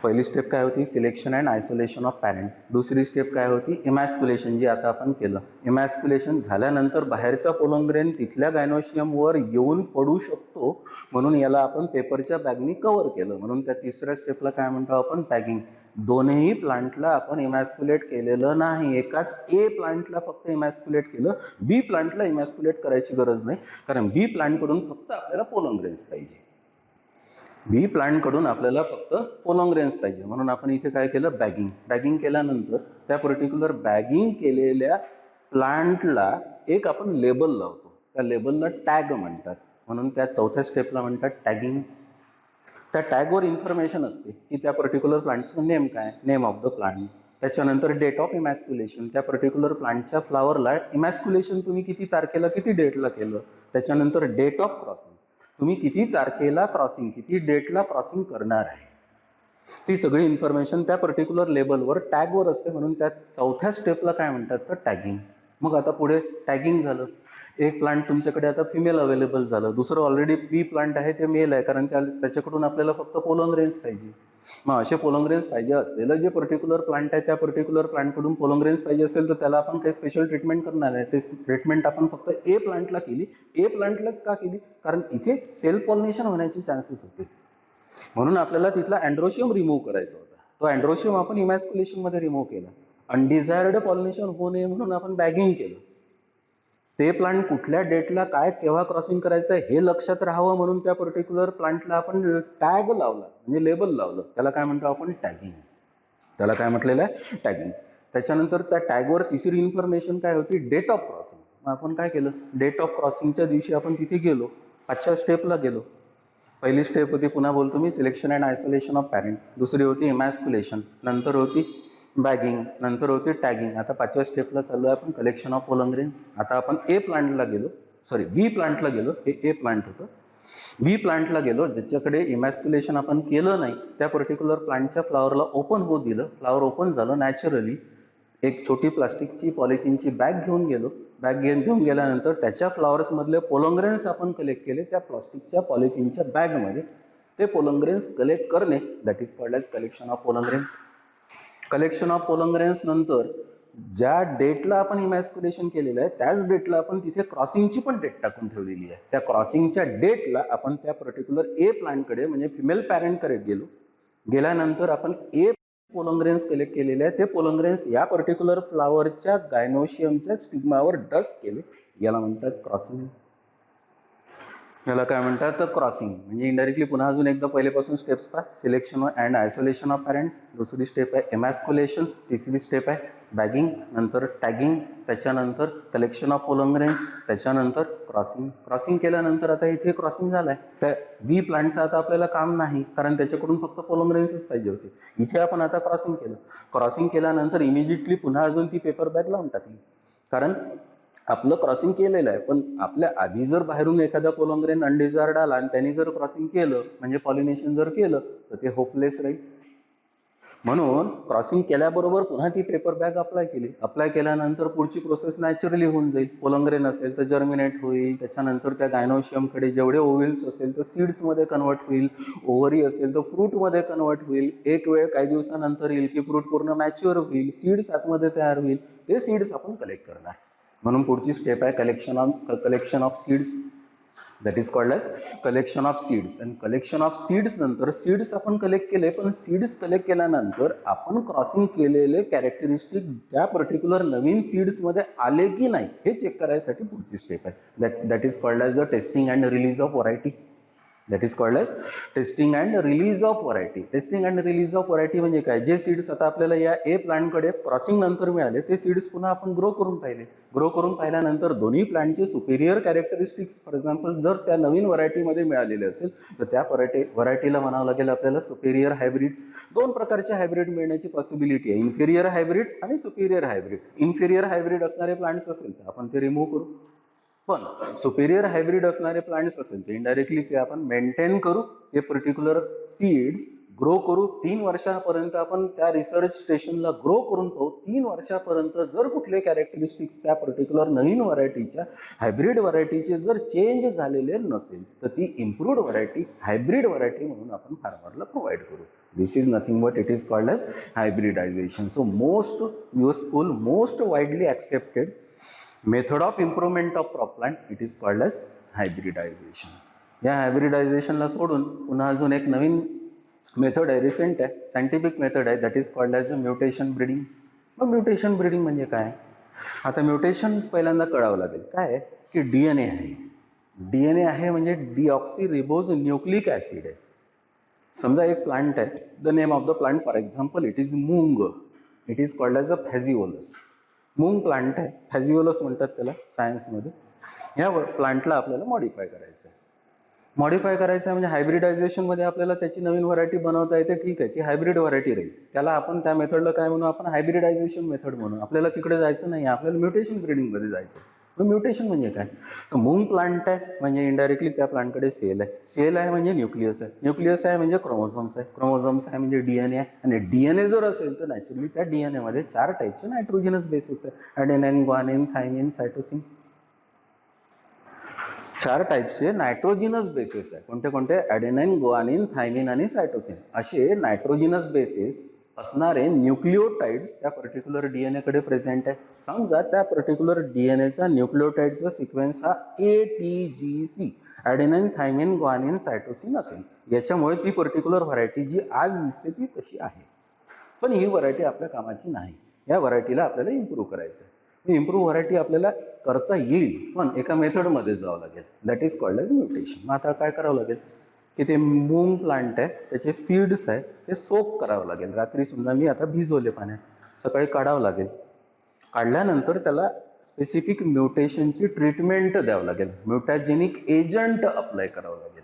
पहिली स्टेप काय होती? Selection and isolation of parent. दुसरी स्टेप काय होती? इमॅस्क्युलेशन, जी आता आपण केलं. इमॅस्क्युलेशन झाल्यानंतर बाहेरचा पोलन ग्रेन तिथल्या गायनोशियमवर येऊन पडू शकतो, म्हणून याला आपण पेपरच्या बॅगनी कव्हर केलं, म्हणून त्या तिसऱ्या स्टेपला काय म्हणतो आपण? बॅगिंग. दोन्ही प्लांटला आपण इमॅस्क्युलेट केलेलं नाही, एकाच ए प्लांटला फक्त इमॅस्क्युलेट केलं. बी प्लांटला इमॅस्क्युलेट करायची गरज नाही, कारण बी प्लांटकडून फक्त आपल्याला पोलन ग्रेन्स पाहिजे. बी प्लांटकडून आपल्याला फक्त पोलन ग्रेन्स पाहिजे, म्हणून आपण इथे काय केलं? बॅगिंग. बॅगिंग केल्यानंतर त्या पर्टिक्युलर बॅगिंग केलेल्या प्लांटला एक आपण लेबल लावतो, त्या लेबलला टॅग म्हणतात, म्हणून त्या चौथ्या स्टेपला म्हणतात टॅगिंग. त्या टॅगवर इन्फॉर्मेशन असते की त्या पर्टिक्युलर प्लांटचं नेम काय, नेम ऑफ द प्लांट. त्याच्यानंतर डेट ऑफ इमॅस्क्युलेशन, त्या पर्टिक्युलर प्लांटच्या फ्लावरला इमॅस्क्युलेशन तुम्ही किती तारखेला किती डेटला केलं. त्याच्यानंतर डेट ऑफ क्रॉसिंग, तुम्ही किती तारखेला क्रॉसिंग, किती डेटला क्रॉसिंग करणार आहे, ती सगळी इन्फॉर्मेशन त्या पर्टिक्युलर लेबलवर टॅगवर असते, म्हणून त्या चौथ्या स्टेपला काय म्हणतात? तर टॅगिंग. मग आता पुढे टॅगिंग झालं. एक प्लांट तुमच्याकडे आता फिमेल अवेलेबल झालं, दुसरं ऑलरेडी बी प्लांट आहे ते मेल आहे, कारण त्याच्याकडून आपल्याला फक्त पोलन ग्रेन्स पाहिजे. मग असे पोलन ग्रेन्स पाहिजे असलेलं जे पर्टिक्युलर प्लांट आहे त्या पर्टिक्युलर प्लांटकडून पोलन ग्रेन्स पाहिजे असेल तर त्याला आपण काही स्पेशल ट्रीटमेंट करणार आहे. ते ट्रीटमेंट आपण फक्त ए प्लांटला केली. ए प्लांटलाच का केली? कारण इथे सेल्फ पॉलिनेशन होण्याचे चान्सेस होते, म्हणून आपल्याला तिथला अँड्रोशियम रिमूव्ह करायचा होता. तो अँड्रोशियम आपण इमॅस्क्युलेशनमध्ये रिमूव्ह केला. अनडिझायर्ड पॉलिनेशन होऊ नये म्हणून आपण बॅगिंग केलं. ते प्लांट कुठल्या डेटला काय केव्हा क्रॉसिंग करायचं आहे हे लक्षात राहावं म्हणून त्या पर्टिक्युलर प्लांटला आपण टॅग लावला, म्हणजे लेबल लावलं. त्याला काय म्हणतो आपण? टॅगिंग. त्याला काय म्हटलेलं आहे? टॅगिंग. त्याच्यानंतर त्या टॅगवर तिसरी इन्फॉर्मेशन काय होती? Date of crossing. मग आपण काय केलं? डेट ऑफ क्रॉसिंगच्या दिवशी आपण तिथे गेलो, 5व्या स्टेपला गेलो. पहिली स्टेप होती, पुन्हा बोलतो मी, selection and isolation of parent. दुसरी होती इमॅस्क्युलेशन, नंतर होती बॅगिंग, नंतर होती टॅगिंग. आता 5व्या स्टेपला चालू आहे आपण कलेक्शन ऑफ पोलन ग्रेन्स. आता आपण ए प्लांटला गेलो, सॉरी बी प्लांटला गेलो, हे ए प्लांट होतं. बी प्लांटला गेलो, ज्याच्याकडे इमॅस्क्युलेशन आपण केलं नाही, त्या पर्टिक्युलर प्लांटच्या फ्लावरला ओपन होऊ दिलं. फ्लावर ओपन झालं नॅचरली. एक छोटी प्लास्टिकची पॉलिथिनची बॅग घेऊन गेलो. बॅग घेऊन गेल्यानंतर त्याच्या फ्लावर्समधले पोलन ग्रेन्स आपण कलेक्ट केले त्या प्लास्टिकच्या पॉलिथिनच्या बॅगमध्ये. ते पोलन ग्रेन्स कलेक्ट करणे, that is called as collection of pollen grains. Collection of pollen grains नंतर ज्या डेटला आपण इमॅस्क्युलेशन केलेलं आहे त्याच डेटला आपण तिथे क्रॉसिंगची पण डेट टाकून ठेवलेली आहे. त्या क्रॉसिंगच्या डेटला आपण त्या पर्टिक्युलर ए प्लांटकडे म्हणजे फिमेल पॅरेंटकडे गेलो. गेल्यानंतर आपण ए पोलन ग्रेन्स कलेक्ट केलेले आहे. ते पोलन ग्रेन्स या पर्टिक्युलर फ्लावरच्या गायनोशियमच्या स्टिग्मावर डस्ट केले. याला म्हणतात क्रॉसिंग. याला काय म्हणतात? तर क्रॉसिंग. म्हणजे इनडायरेक्टली पुन्हा अजून एकदा पहिलेपासून स्टेप्स पहा. Selection and isolation of parents, दुसरी स्टेप आहे इमॅस्क्युलेशन, तिसरी स्टेप आहे बॅगिंग, नंतर टॅगिंग, त्याच्यानंतर कलेक्शन ऑफ पोलन ग्रेन्स, त्याच्यानंतर क्रॉसिंग. क्रॉसिंग केल्यानंतर आता इथे क्रॉसिंग झालं आहे. त्या बी प्लांटचं आता आपल्याला काम नाही, कारण त्याच्याकडून फक्त पोलन ग्रेन्सच पाहिजे होते. इथे आपण आता क्रॉसिंग केलं. क्रॉसिंग केल्यानंतर इमिजिएटली पुन्हा अजून ती पेपर बॅग लावून टाकली, कारण आपलं क्रॉसिंग केलेलं आहे. पण आपल्या आधी जर बाहेरून एखादा पोलन ग्रेन अनडिझायर्ड आला आणि त्यांनी जर क्रॉसिंग केलं म्हणजे पॉलिनेशन जर केलं तर ते होपलेस राहील. म्हणून क्रॉसिंग केल्याबरोबर पुन्हा ती पेपर बॅग अप्लाय केली. अप्लाय केल्यानंतर पुढची प्रोसेस नॅचरली होऊन जाईल. पोलन ग्रेन असेल तर जर्मिनेट होईल, त्याच्यानंतर त्या गायनोशियमकडे जेवढे ओव्हिल्स असेल तर सीड्समध्ये कन्वर्ट होईल, ओव्हरी असेल तर फ्रूटमध्ये कन्वर्ट होईल. एक वेळ काही दिवसानंतर येईल की फ्रूट पूर्ण मॅच्युअर होईल, सीड्स आतमध्ये तयार होईल. ते सीड्स आपण कलेक्ट करणार. म्हणून पुढची स्टेप आहे collection of seeds. That is called as collection of seeds. आणि कलेक्शन ऑफ सीड्स नंतर सीड्स आपण कलेक्ट केले, पण सीड्स कलेक्ट केल्यानंतर आपण क्रॉसिंग केलेले कॅरेक्टरिस्टिक त्या पर्टिक्युलर नवीन सीड्समध्ये आले की नाही हे चेक करायसाठी पुढची स्टेप आहे. That is called as the testing and release of variety. That is called as testing and release of variety. Testing and release of variety म्हणजे काय, जे सीड्स आता आपल्याला या ए प्लांटकडे क्रॉसिंग नंतर मिळाले ते सीड्स पुन्हा आपण ग्रो करून पाहिले. ग्रो करून पाहिल्यानंतर दोन्ही प्लांटचे सुपेरियर कॅरेक्टरिस्टिक्स फॉर एक्झाम्पल जर त्या नवीन व्हरायटीमध्ये मिळालेले असेल तर त्या व्हरायटीला म्हणावं लागेल आपल्याला सुपेरियर हायब्रिड. दोन प्रकारचे हायब्रिड मिळण्याची पॉसिबिलिटी आहे, इन्फेरियर हायब्रिड आणि सुपेरियर हायब्रिड. इन्फेरियर हायब्रिड असणारे प्लांट्स असेल तर आपण ते रिमूव्ह करू, पण सुपेरियर हायब्रिड असणारे प्लांट्स असेल तर इनडायरेक्टली ते आपण मेंटेन करू. हे पर्टिक्युलर सीड्स ग्रो करू. 3 वर्षापर्यंत आपण त्या रिसर्च स्टेशनला ग्रो करून पाहू. 3 वर्षापर्यंत जर कुठले कॅरेक्टरिस्टिक्स त्या पर्टिक्युलर नवीन व्हरायटीच्या हायब्रिड व्हरायटीचे जर चेंज झालेले नसेल तर ती इम्प्रूव्ड व्हरायटी हायब्रिड व्हरायटी म्हणून आपण फार्मरला प्रोव्हाइड करू. This is nothing but it is called as hybridization. So most useful, most widely accepted method of improvement of crop plant it is called as hybridization. या हायब्रिडायझेशनला सोडून पुन्हा अजून एक नवीन मेथड आहे, रिसेंट आहे, सायंटिफिक मेथड आहे, that is called as mutation breeding. मग म्युटेशन ब्रीडिंग म्हणजे काय? आता म्युटेशन पहिल्यांदा कळावं लागेल. काय आहे की डीएनए आहे. डीएनए आहे म्हणजे डिऑक्सी रिबोज न्यूक्लिक ॲसिड आहे. समजा एक प्लांट आहे, the name of the plant for example it is moong. It is called as a phaseolus. Moong plant आहे, फॅजिओलस म्हणतात त्याला सायन्समध्ये. या प्लांटला आपल्याला मॉडिफाय करायचं आहे. मॉडिफाय करायचं आहे म्हणजे हायब्रिडायझेशनमध्ये आपल्याला त्याची नवीन व्हरायटी बनवता येते, ठीक आहे, ती हायब्रिड व्हरायटी राहील. त्याला आपण त्या मेथडला काय म्हणू, आपण हायब्रिडायझेशन मेथड म्हणू. आपल्याला तिकडे जायचं नाही, आपल्याला म्युटेशन ब्रीडिंगमध्ये जायचं. मग म्युटेशन म्हणजे काय, तर मूंग प्लांट आहे म्हणजे इनडायरेक्टली त्या प्लांटकडे सेल आहे. सेल आहे म्हणजे न्यूक्लियस आहे. न्यूक्लियस आहे म्हणजे क्रोमोझोम्स आहे. क्रोमोझोम्स आहे म्हणजे डीएनए आहे. आणि डीएनए जर असेल तर नॅचरली त्या डीएनएमध्ये 4 टाईपचे नायट्रोजिनस बेसिस आहे, ॲडेनाइन, ग्वानिन, थायमिन, सायटोसिन. 4 टाईपचे नायट्रोजिनस बेसिस आहे. कोणते कोणते? ॲडेनाइन, ग्वानिन, थायमिन आणि सायटोसिन. असे नायट्रोजिनस बेसिस असणारे न्यूक्लिओटाइड्स त्या पर्टिक्युलर डीएनएकडे प्रेझेंट आहे. समजा त्या पर्टिक्युलर डीएनएचा न्यूक्लिओटाइडचा सिक्वेन्स हा ATGC, ॲडेनाइन, थायमिन, ग्वानिन, सायटोसिन असेल. याच्यामुळे ती पर्टिक्युलर व्हरायटी जी आज दिसते ती तशी आहे. पण ही व्हरायटी आपल्या कामाची नाही. या व्हरायटीला आपल्याला इम्प्रूव्ह करायचं आहे. इम्प्रूव्ह व्हरायटी आपल्याला करता येईल, पण एका मेथडमध्ये जावं लागेल, that is called as mutation. मग आता काय करावं लागेल की ते मूंग प्लांट आहे त्याचे सीड्स आहे ते सोक करावं लागेल. रात्री समजा मी आता भिजवले पाण्यात, सकाळी काढावं लागेल. काढल्यानंतर त्याला स्पेसिफिक म्युटेशनची ट्रीटमेंट द्यावं लागेल. म्युटॅजेनिक एजंट अप्लाय करावं लागेल.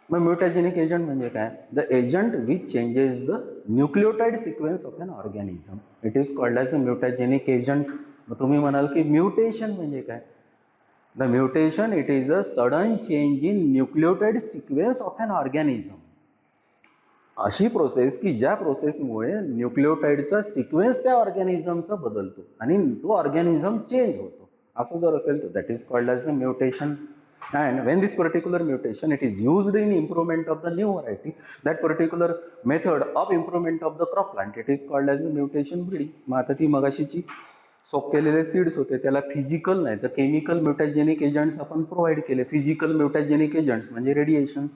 मग म्युटॅजेनिक एजंट म्हणजे काय? The agent which changes the nucleotide sequence of an organism. It is called as a mutagenic agent. मग तुम्ही म्हणाल की म्युटेशन म्हणजे काय? The mutation it is a sudden change in nucleotide sequence of an organism. अशी process की ज्या प्रोसेसमुळे न्यूक्लिओटाइडचा sequence त्या ऑर्गॅनिझमचा बदलतो आणि तो ऑर्गॅनिझम चेंज होतो. असं जर असेल तर that is called as a mutation. And when this particular mutation it is used in improvement of the new variety, that particular method of improvement of the crop plant it is called as mutation breeding. मग आता ती मगाशीची soak केलेले seeds होते त्याला physical नाही तर chemical म्युटॅजेनिक agents आपण provide केले. फिजिकल म्युटॅजेनिक एजंट्स म्हणजे रेडिएशन्स,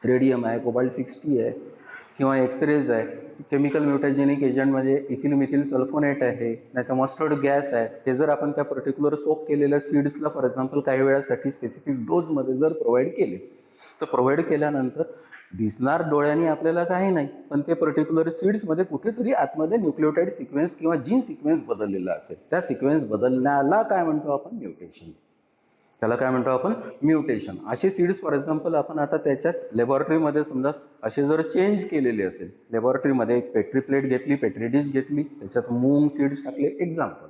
रेडियम आहे, कोबाल्ट 60 आहे किंवा एक्सरेज आहे. केमिकल म्युटॅजेनिक एजंटमध्ये इथिल मिथिल सल्फोनेट आहे, नाही तर मस्टर्ड गॅस आहे. हे जर आपण त्या पर्टिक्युलर सोक केलेल्या सीड्सला फॉर एक्झाम्पल काही वेळासाठी स्पेसिफिक डोजमध्ये जर प्रोव्हाइड केले तर प्रोव्हाइड केल्यानंतर दिसणार डोळ्यांनी आपल्याला काही नाही, पण ते पर्टिक्युलर सीड्समध्ये कुठेतरी आतमध्ये न्यूक्लिओटाइड सिक्वेन्स किंवा जीन सिक्वेन्स बदललेला असेल. त्या सिक्वेन्स बदलण्याला काय म्हणतो आपण? म्युटेशन. त्याला काय म्हणतो आपण? म्युटेशन. असे सीड्स फॉर एक्झाम्पल आपण आता त्याच्यात लॅबॉरेटरीमध्ये समजा असे जर चेंज केलेले असेल, लॅबॉरेटरीमध्ये एक पेट्री प्लेट घेतली, पेट्री डिश घेतली, त्याच्यात मूंग सीड्स टाकले एक्झाम्पल,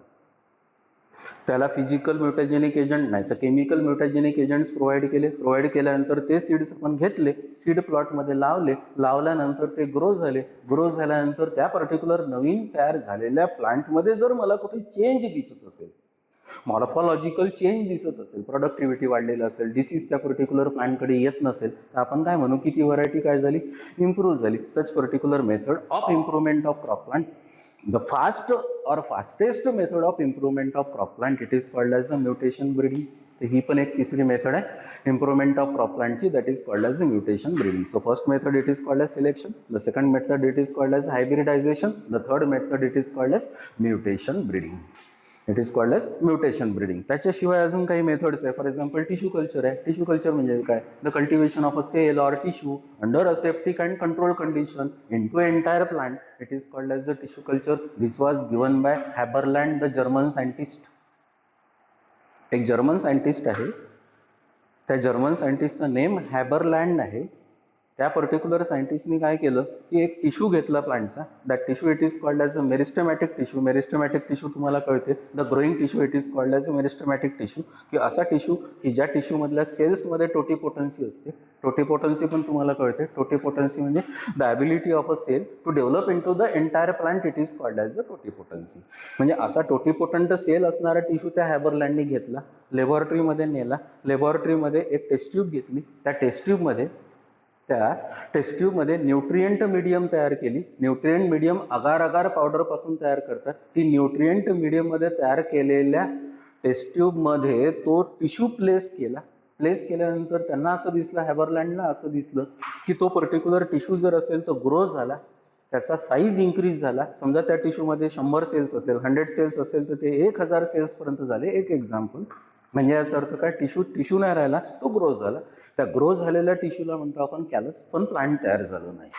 त्याला फिजिकल म्युटॅजेनिक एजंट नाही तर केमिकल म्युटॅजेनिक एजंट्स प्रोव्हाइड केले. प्रोव्हाइड केल्यानंतर ते सीड्स आपण घेतले, सीड प्लॉटमध्ये लावले, लावल्यानंतर ते ग्रो झाले. ग्रो झाल्यानंतर त्या पर्टिक्युलर नवीन तयार झालेल्या प्लांटमध्ये जर मला कुठे चेंज दिसत असेल, मॉर्फॉलॉजिकल चेंज दिसत असेल, प्रोडक्टिव्हिटी वाढलेलं असेल, डिसीज त्या पर्टिक्युलर प्लांटकडे येत नसेल तर आपण काय म्हणू की ती व्हरायटी काय झाली? इम्प्रूव्ह झाली. Such particular method of improvement of crop plant, the fastest method of improvement of crop plant it is called as a mutation breeding. तर ही पण एक तिसरी मेथड आहे इम्प्रुव्हमेंट ऑफ क्रॉप प्लांटची, that is called as mutation breeding. So first method it is called as selection, the second method it is called as hybridization, the third method it is called as mutation breeding. It is called as mutation breeding. त्याच्याशिवाय अजून काही methods आहे. For example tissue culture आहे. Tissue culture म्हणजे काय? The cultivation of a cell or tissue under aseptic and control condition into entire plant. It is called as the tissue culture. This was given by Haberlandt, the German scientist. एक German scientist आहे, त्या German सायंटिस्टचं name हॅबरलँड आहे. त्या particular सायंटिस्टनी काय केलं की एक tissue घेतला प्लांटचा. That tissue it is called as a meristematic tissue. Meristematic tissue तुम्हाला कळते, the growing tissue it is called as a meristematic tissue. की असा टिश्यू की ज्या टिश्यूमधल्या सेल्समध्ये टोटिपोटन्सी असते. टोटिपोटन्सी पण तुम्हाला कळते. टोटिपोटन्सी म्हणजे the ability of a cell to develop into the entire plant. It is called as the totipotency. म्हणजे असा टोटिपोटंट सेल असणारा टिश्यू त्या हॅबरलँडनी घेतला, लॅबोरेटरीमध्ये नेला. लॅबोरेटरीमध्ये एक टेस्ट ट्यूब घेतली. त्या टेस्ट ट्यूबमध्ये न्यूट्रिएंट मीडियम तयार केली. न्यूट्रिएंट मीडियम अगार अगार पावडरपासून तयार करतात. ती न्यूट्रिएंट मीडियममध्ये तयार केलेल्या टेस्ट ट्यूबमध्ये तो टिश्यू प्लेस केला. प्लेस केल्यानंतर त्यांना असं दिसलं, हॅबरलँडला असं दिसलं की तो पर्टिक्युलर टिश्यू जर असेल तर ग्रो झाला, त्याचा साईज इन्क्रीज झाला. समजा त्या टिश्यूमध्ये 100 सेल्स असेल, 100 सेल्स असेल तर ते 1000 सेल्सपर्यंत झाले. एक एक्झाम्पल. म्हणजे याचा अर्थ काय? टिश्यू नाही राहिला, तो ग्रो झाला. त्या ग्रो झालेल्या टिश्यूला म्हणतो आपण कॅलस, पण प्लांट तयार झालं नाही.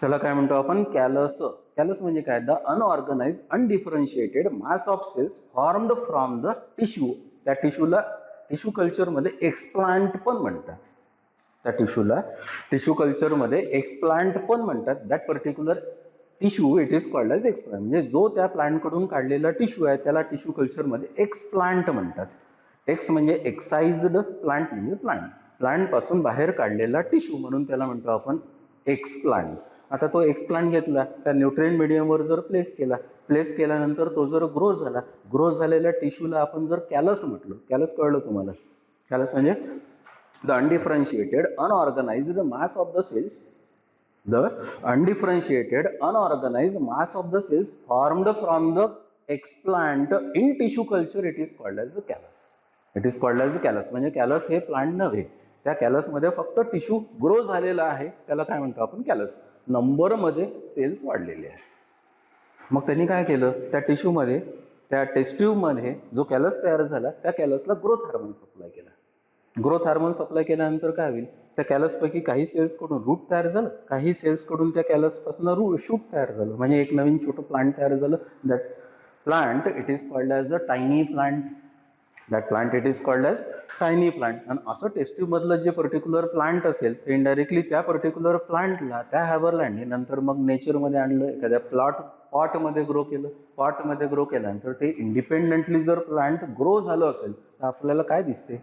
त्याला काय म्हणतो आपण? कॅलस. कॅलस म्हणजे काय? The unorganise undifferentiated mass of cells formed from the tissue. त्या टिश्यूला टिश्यू कल्चरमध्ये एक्सप्लांट पण म्हणतात. त्या टिश्यूला टिश्यू कल्चरमध्ये एक्सप्लांट पण म्हणतात. That particular tissue it is called as explant. म्हणजे जो त्या प्लांटकडून काढलेला टिश्यू आहे त्याला टिश्यू कल्चरमध्ये एक्सप्लांट म्हणतात. एक्स म्हणजे एक्साइज्ड, प्लांट म्हणजे प्लांट. प्लांटपासून बाहेर काढलेला टिश्यू म्हणून त्याला म्हणतो आपण एक्सप्लांट. आता तो एक्सप्लांट घेतला, त्या न्यूट्रिएंट मीडियमवर जर प्लेस केल्यानंतर तो जर ग्रो झाला, ग्रो झालेल्या टिश्यूला आपण जर कॅलस म्हटलं. कॅलस कळलं तुम्हाला? कॅलस म्हणजे the undifferentiated unorganised mass of the cells. The undifferentiated unorganised mass of the cells formed from the explant in tissue culture. It is called as the callus. It is called as callus. म्हणजे callus हे plant नव्हे, त्या कॅलसमध्ये फक्त tissue grow झालेला आहे, त्याला काय म्हणतो आपण? कॅलस. नंबरमध्ये सेल्स वाढलेले आहेत. मग त्यांनी काय केलं? त्या टिश्यूमध्ये, त्या टेस्ट ट्यूबमध्ये जो कॅलस तयार झाला त्या कॅलसला ग्रोथ हार्मोन सप्लाय केला. ग्रोथ हार्मोन सप्लाय केल्यानंतर काय होईल? त्या कॅलसपैकी काही सेल्सकडून रूट तयार झालं, काही सेल्सकडून त्या कॅलसपासून शूट तयार झालं. म्हणजे एक नवीन छोटं प्लांट तयार झालं. That plant it is called as a tiny plant. That plant it is called as tiny plant. आणि असं टेस्ट ट्यूबमधलं जे पर्टिक्युलर प्लांट असेल ते इनडायरेक्टली त्या पर्टिक्युलर प्लांटला त्या हॅबरलँडने नंतर मग नेचरमध्ये आणलं, एखाद्या पॉटमध्ये ग्रो केलं. पॉटमध्ये ग्रो केल्यानंतर ते इंडिपेंडेंटली जर प्लांट ग्रो झालं असेल तर आपल्याला काय दिसते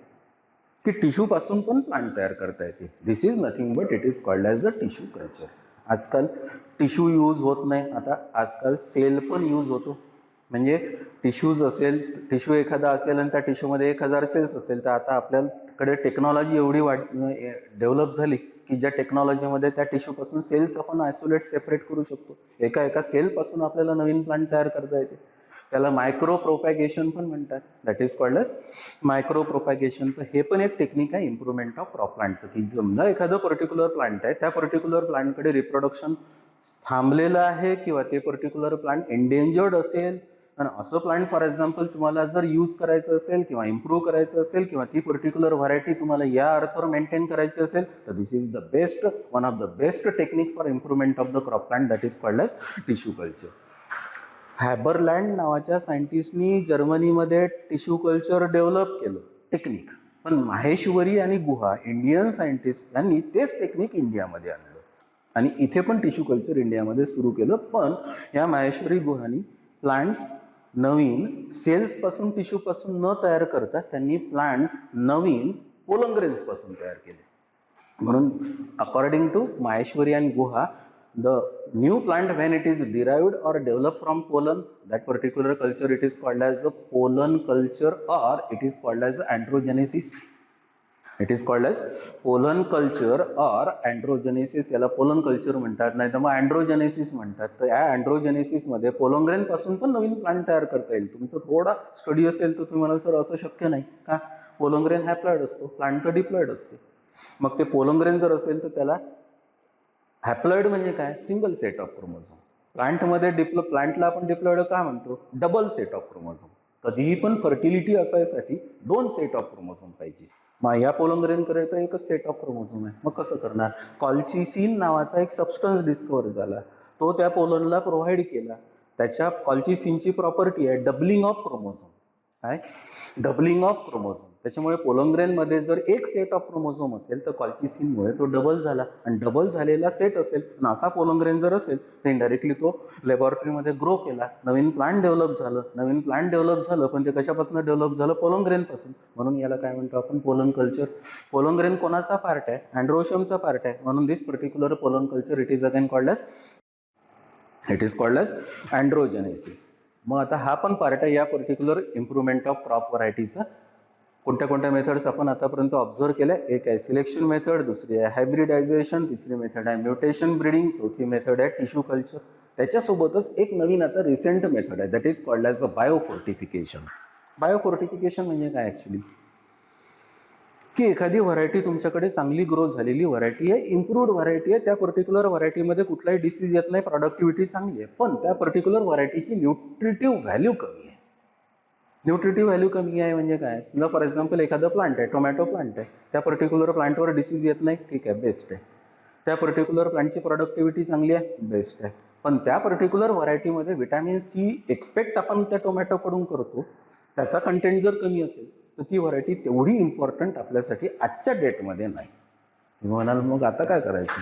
की टिश्यूपासून पण प्लांट तयार करता येते. This is nothing but it is called as a tissue culture. आजकाल टिश्यू यूज होत नाही, आता आजकाल सेल पण यूज होतो. म्हणजे टिश्यूज असेल, टिश्यू एखादा असेल आणि त्या टिश्यूमध्ये 1000 सेल्स असेल तर आता आपल्याकडे टेक्नॉलॉजी एवढी डेव्हलप झाली की ज्या टेक्नॉलॉजीमध्ये त्या टिश्यूपासून सेल्स आपण आयसोलेट सेपरेट करू शकतो. एका सेलपासून आपल्याला नवीन प्लांट तयार करता येते. त्याला मायक्रो प्रोपॅगेशन पण म्हणतात. That is called as micro propagation. तर हे पण एक टेक्निक आहे इम्प्रुव्हमेंट ऑफ क्रॉप प्लांटचं. की समजा एखादं पर्टिक्युलर प्लांट आहे, त्या पर्टिक्युलर प्लांटकडे रिप्रोडक्शन थांबलेलं आहे किंवा ते पर्टिक्युलर प्लांट एंडेंजर्ड असेल आणि असं प्लांट फॉर एक्झाम्पल तुम्हाला जर यूज करायचं असेल किंवा इम्प्रूव्ह करायचं असेल किंवा ती पर्टिक्युलर व्हरायटी तुम्हाला या अर्थवर मेंटेन करायची असेल तर this is the best, one of the best technique for improvement of the crop plant. That is called as tissue culture. Haberlandt नावाच्या सायंटिस्टनी जर्मनीमध्ये टिश्यू कल्चर डेव्हलप केलं टेक्निक. पण माहेश्वरी आणि गुहा इंडियन सायंटिस्ट यांनी तेच टेक्निक इंडियामध्ये आणलं आणि इथे पण टिश्यू कल्चर इंडियामध्ये सुरू केलं. पण या माहेश्वरी गुहांनी प्लांट्स नवीन सेल्सपासून, टिश्यूपासून न तयार करता त्यांनी प्लांट्स नवीन पोलन ग्रेन्सपासून तयार केले. म्हणून अकॉर्डिंग टू माहेश्वरी अँड गुहा, the new plant when it is derived or developed from pollen, that particular culture it is called as the pollen culture or it is called as androgenesis. It is called as pollen culture or androgenesis. याला pollen culture म्हणतात, नाही तर मग अँड्रोजेनेसिस म्हणतात. तर या अँड्रोजेनेसिसमध्ये पोलोंग्रेन पासून पण नवीन प्लांट तयार करता येईल. तुमचं थोडा स्टडी असेल तर तुम्ही म्हणाल सर असं शक्य नाही का, पोलोंग्रेन हॅप्लॉइड असतो, प्लांट तर डिप्लॉइड असते. मग ते पोलोंग्रेन जर असेल तर त्याला हॅप्लॉइड म्हणजे काय, सिंगल सेट ऑफ क्रोमोझोम. प्लांटमध्ये प्लांटला आपण डिप्लॉइड का म्हणतो, डबल सेट ऑफ क्रोमोझोम. कधीही पण फर्टिलिटी असायसाठी 2 सेट ऑफ क्रोमोझोम पाहिजे. मग या पोलोंग्रेनकडे तर एकच सेट ऑफ क्रोमोझोम आहे. मग कसं करणार, कॉल्चिसिन नावाचा एक सबस्टन्स डिस्कवर झाला, तो त्या पोलनला प्रोव्हाइड केला. त्याच्या कॉल्चिसिनची प्रॉपर्टी आहे डबलिंग ऑफ क्रोमोझोम. काय, डबलिंग ऑफ क्रोमोझोम. त्याच्यामुळे पोलोंग्रेनमध्ये जर एक सेट ऑफ क्रोमोझोम असेल तर कॉल्चिसिनमुळे तो डबल झाला, आणि डबल झालेला सेट असेल आणि असा पोलोंग्रेन जर असेल तर इनडायरेक्टली तो लॅबोरेटरीमध्ये ग्रो केला, नवीन प्लांट डेव्हलप झालं. नवीन प्लांट डेव्हलप झालं पण ते कशापासून डेव्हलप झालं, पोलोंग्रेनपासून. म्हणून याला काय म्हणतो आपण, पोलन कल्चर. पोलोंग्रेन कोणाचा पार्ट आहे, अँड्रोशियमचा पार्ट आहे. म्हणून this particular pollen culture it is again called as androgenesis. मग आता हा पण पार्ट आहे या पर्टिक्युलर इम्प्रुव्हमेंट ऑफ क्रॉप व्हरायटीचा. कोणत्या कोणत्या मेथड्स आपण आतापर्यंत ऑब्झर्व केल्या, एक आहे सिलेक्शन मेथड, दुसरी आहे हायब्रिडायझेशन, तिसरी मेथड आहे म्युटेशन ब्रीडिंग, चौथी मेथड आहे टिश्यू कल्चर. त्याच्यासोबतच एक नवीन आता रिसेंट मेथड आहे, that is called as a biofortification. Biofortification म्हणजे काय ॲक्च्युली, की एखादी व्हरायटी तुमच्याकडे चांगली ग्रो झालेली व्हरायटी आहे, इम्प्रूव्ड व्हरायटी आहे, त्या पर्टिक्युलर व्हरायटीमध्ये कुठलाही डिसीज येत नाही, प्रॉडक्टिव्हिटी चांगली आहे, पण त्या पर्टिक्युलर व्हरायटीची न्यूट्रिटिव्ह व्हॅल्यू कमी आहे. न्यूट्रिटिव्ह व्हॅल्यू कमी आहे म्हणजे काय, समजा फॉर एक्झाम्पल एखादं प्लांट आहे, टोमॅटो प्लांट आहे, त्या पर्टिक्युलर प्लांटवर डिसीज येत नाही, ठीक आहे, बेस्ट आहे. त्या पर्टिक्युलर प्लांटची प्रॉडक्टिव्हिटी चांगली आहे, बेस्ट आहे. पण त्या पर्टिक्युलर व्हरायटीमध्ये व्हिटॅमिन सी एक्सपेक्ट आपण त्या टोमॅटोकडून करतो, त्याचा कंटेंट जर कमी असेल तर ती व्हरायटी तेवढी इम्पॉर्टंट आपल्यासाठी आजच्या डेटमध्ये नाही. म्हणाल मग आता काय करायचं,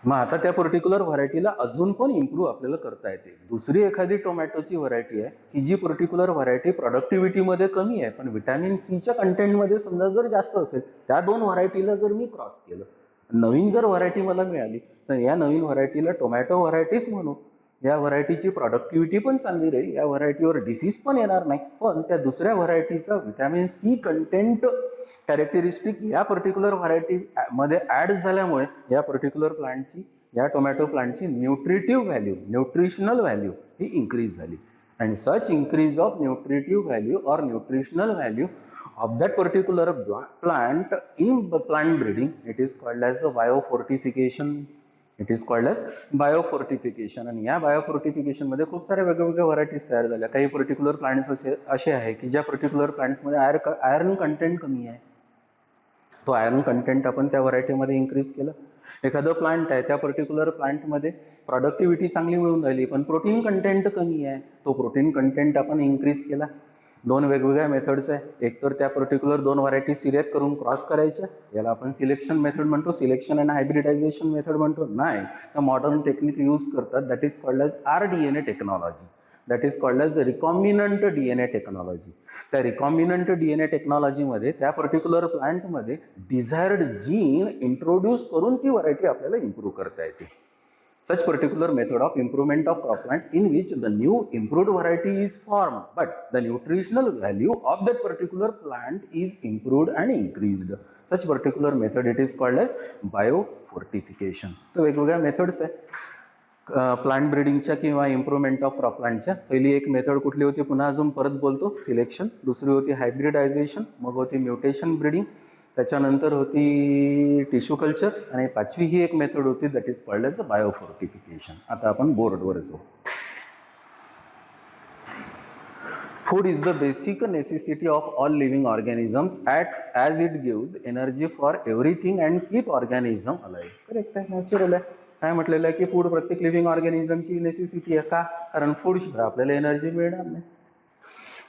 मग आता त्या पर्टिक्युलर व्हरायटीला अजून पण इम्प्रूव्ह आपल्याला करता येते. दुसरी एखादी टोमॅटोची व्हरायटी आहे की जी पर्टिक्युलर व्हरायटी प्रॉडक्टिव्हिटीमध्ये कमी आहे पण व्हिटॅमिन सीच्या कंटेंटमध्ये समजा जर जास्त असेल, त्या 2 व्हरायटीला जर मी क्रॉस केलं, नवीन जर व्हरायटी मला मिळाली तर या नवीन व्हरायटीला टोमॅटो व्हरायटीच म्हणू. या व्हरायटीची प्रॉडक्टिव्हिटी पण चांगली राहील, या व्हरायटीवर डिसीज पण येणार नाही, पण त्या दुसऱ्या व्हरायटीचा व्हिटॅमिन सी कंटेंट कॅरेक्टरिस्टिक या पर्टिक्युलर व्हरायटी मध्ये ऍड झाल्यामुळे या पर्टिक्युलर प्लांटची, या टोमॅटो प्लांटची न्यूट्रिटिव्ह व्हॅल्यू, न्यूट्रिशनल व्हॅल्यू ही इन्क्रीज झाली. And such increase of nutritive value और nutritional value of that particular plant in plant breeding, it is called as a biofortification. It is called as biofortification. आणि या biofortification मध्ये खूप साऱ्या वेगवेगळ्या varieties तयार झाल्या. काही पर्टिक्युलर प्लांट्स असे आहे की ज्या पर्टिक्युलर प्लांट्समध्ये आयर्न कंटेंट कमी आहे, तो आयर्न कंटेंट आपण त्या व्हरायटीमध्ये इन्क्रीज केलं. एखादं प्लांट आहे, त्या पर्टिक्युलर प्लांटमध्ये प्रॉडक्टिव्हिटी चांगली मिळून राहिली पण प्रोटीन कंटेंट कमी आहे, तो प्रोटीन कंटेंट आपण इन्क्रीज केला. 2 वेगवेगळ्या मेथड्स आहे, एक तर त्या पर्टिक्युलर 2 व्हरायटी सिलेक्ट करून क्रॉस करायच्या, याला आपण सिलेक्शन मेथड म्हणतो, सिलेक्शन अँड हायब्रिडायझेशन मेथड म्हणतो. नाही तर मॉडर्न टेक्निक यूज करतात, that is called as RDNA technology, that is called as recombinant DNA technology. त्या रिकॉम्बिनंट DNA टेक्नॉलॉजीमध्ये त्या पर्टिक्युलर प्लांटमध्ये डिझायर्ड जीन इंट्रोड्यूस करून ती व्हरायटी आपल्याला इम्प्रूव्ह करता येते. Such particular method of improvement of crop plant in which the new improved variety is formed, but the nutritional value of that particular plant is improved and increased. Such particular method it is called as biofortification. तो वेगवेगळ्या methods आहे plant ब्रीडिंगच्या किंवा improvement of crop प्लांटच्या. पहिली एक method कुठली होती, पुन्हा अजून परत बोलतो, सिलेक्शन. दुसरी होती हायब्रिडायझेशन, मग होती म्युटेशन ब्रीडिंग, त्याच्यानंतर होती टिश्यू कल्चर, आणि 5वी ही एक मेथड होती that is called as biofortification. आता आपण बोर्डवर जाऊ. Food is the basic necessity of all living organisms as it gives energy for everything and keep organism alive. Correct आहे, नॅचरल आहे. काय म्हटलेलं आहे की फूड प्रत्येक लिव्हिंग ऑर्गॅनिझमची नेसेसिटी आहे. का, कारण फूड शिवाय आपल्याला एनर्जी मिळणार नाही.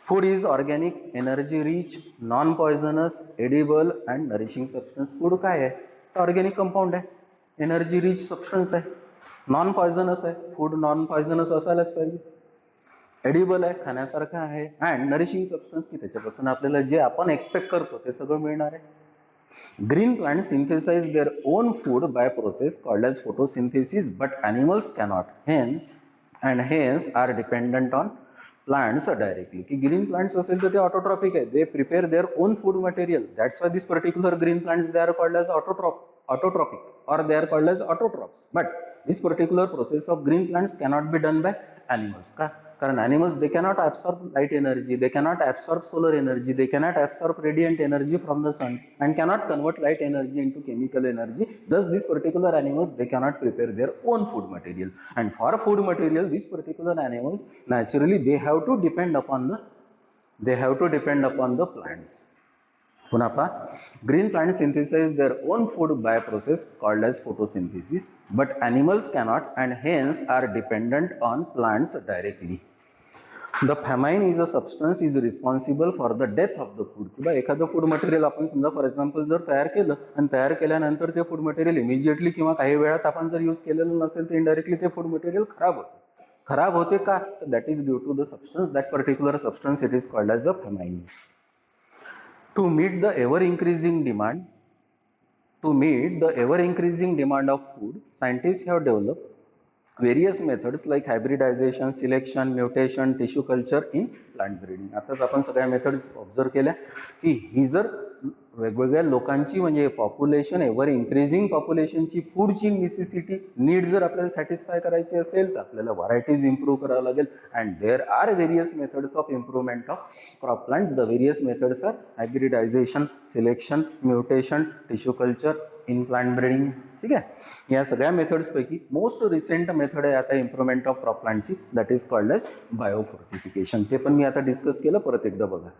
Food is organic, energy rich, non-poisonous, edible and nourishing substance. Food काय आहे, ऑर्गॅनिक कंपाऊंड आहे, एनर्जी रिच सबस्टन्स आहे, नॉन पॉयझनस आहे. फूड नॉन पॉयझनस असायलाच पाहिजे. एडिबल आहे, खाण्यासारखं आहे, अँड नरिशिंग सबस्टन्स की त्याच्यापासून आपल्याला जे आपण एक्सपेक्ट करतो ते सगळं मिळणार आहे. Green plants synthesize their own food by process called as photosynthesis, but animals cannot. Hence are dependent on plants directly, की ग्रीन प्लांट्स असेल तर ते ऑटोट्रॉपिक आहे, they prepare their own food material, that's why this particular green plants they are called as autotropic or they are called as autotrophs. But this particular process of green plants cannot be done by animals. कारण animals, they cannot absorb light energy, they cannot absorb solar energy, they cannot absorb radiant energy from the sun and cannot convert light energy into chemical energy. Thus these particular animals, they cannot prepare their own food material, and for food material these particular animals naturally they have to depend upon the plants. पुन्हा green plants synthesize their own food by a process called as photosynthesis, but animals cannot and hence are dependent on plants directly. The famine is a substance is responsible for the death of the food. किंवा एखादं food material आपण समजा for example जर तयार केलं आणि तयार केल्यानंतर ते फूड मटेरियल इमिजिएटली किंवा काही वेळात आपण जर यूज केलेलं नसेल तर इनडायरेक्टली ते फूड मटेरियल खराब होते का, तर that is due to the substance, that particular substance it is called as a famine. To meet the ever increasing demand of food, scientists have developed various methods like hybridization, selection, mutation, tissue culture in plant breeding. आताच आपण सगळ्या methods observe केल्या की ही जर वेगवेगळ्या लोकांची म्हणजे population, ever increasing पॉप्युलेशनची फूडची नेसेसिटी नीड जर आपल्याला सॅटिस्फाय करायची असेल तर आपल्याला व्हरायटीज इम्प्रूव्ह करावं लागेल. And there are various methods of improvement of crop plants. The various methods are hybridization, selection, mutation, tissue culture in plant breeding. ठीक आहे, या सगळ्या मेथड्स पैकी मोस्ट रिसेंट मेथड आहे आता इम्प्रूव्हमेंट ऑफ क्रॉप प्लांटची, that is called as biofortification. ते पण मी आता डिस्कस केलं, परत एकदा बघा.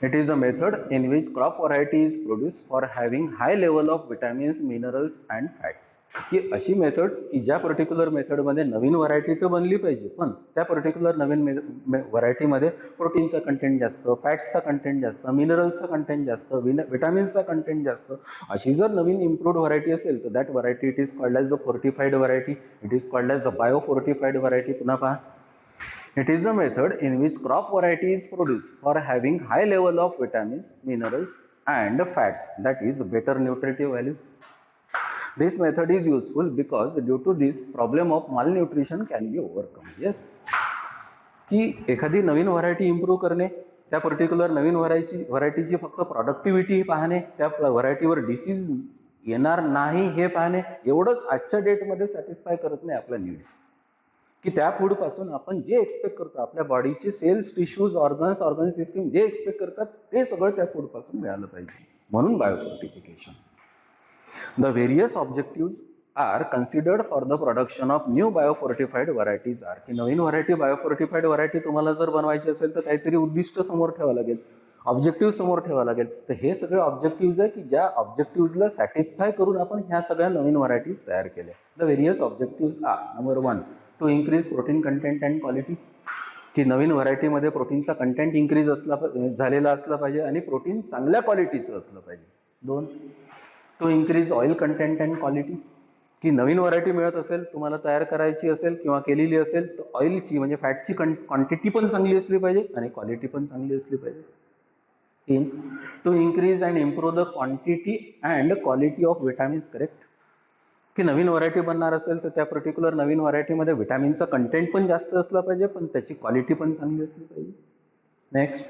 It is a method in which crop variety is produced for having high level of vitamins, minerals and fats. ही अशी मेथड की ज्या पर्टिक्युलर मेथडमध्ये नवीन व्हरायटी तर बनली पाहिजे, पण त्या पर्टिक्युलर नवीन व्हरायटीमध्ये प्रोटीनचा कंटेंट जास्त, फॅट्सचा कंटेंट जास्त, मिनरल्सचा कंटेंट जास्त, विटामिन्सचा कंटेंट जास्त, अशी जर नवीन इम्प्रूव्ड व्हरायटी असेल तर that variety it is called as a fortified variety, it is called as a biofortified variety. पुन्हा पहा, it is a method in which crop variety is produced for having high level of vitamins, minerals and fats, that is better nutritive value. This method is useful because due to this problem of malnutrition can be overcome. Yes, की एखादी नवीन variety improve करणे, त्या particular नवीन व्हरायटीची फक्त productivity पाहणे, त्या व्हरायटीवर disease येणार नाही हे पाहणे, एवढंच आजच्या डेटमध्ये सॅटिस्फाय करत नाही आपल्या नीड्स. की त्या फूड पासून आपण जे एक्सपेक्ट करतो, आपल्या बॉडीचे सेल्स, टिश्यूज, ऑर्गन सिस्टीम जे एक्सपेक्ट करतात ते सगळं त्या फूड पासून मिळालं पाहिजे, म्हणून biofortification. The various objective are considered for the production of new biofortified varieties are. की नवीन व्हरायटी, बायोफोर्टिफाईड व्हरायटी तुम्हाला जर बनवायची असेल तर काहीतरी उद्दिष्ट समोर ठेवावं लागेल, ऑब्जेक्टिव्ह समोर ठेवावं लागेल. तर हे सगळे ऑब्जेक्टिव्ह आहे की ज्या ऑब्जेक्टिव्हला सॅटिस्फाय करून आपण ह्या सगळ्या नवीन व्हरायटीज तयार केल्या. The various objective are, number 1, to increase protein content and quality. की नवीन व्हरायटीमध्ये प्रोटीनचा कंटेंट इन्क्रीज झालेला असला पाहिजे आणि प्रोटीन चांगल्या क्वालिटीचं असलं पाहिजे. 2, to increase oil content and quality. की नवीन व्हरायटी मिळत असेल, तुम्हाला तयार करायची असेल किंवा केलेली असेल तर ऑइलची म्हणजे फॅटची क्वांटिटी पण चांगली असली पाहिजे आणि क्वालिटी पण चांगली असली पाहिजे. 3, to increase and improve the quantity and quality of vitamins. Correct, की नवीन व्हरायटी बनणार असेल तर त्या पर्टिक्युलर नवीन व्हरायटीमध्ये विटामिनचा कंटेंट पण जास्त असला पाहिजे, पण त्याची क्वालिटी पण चांगली असली पाहिजे. Next,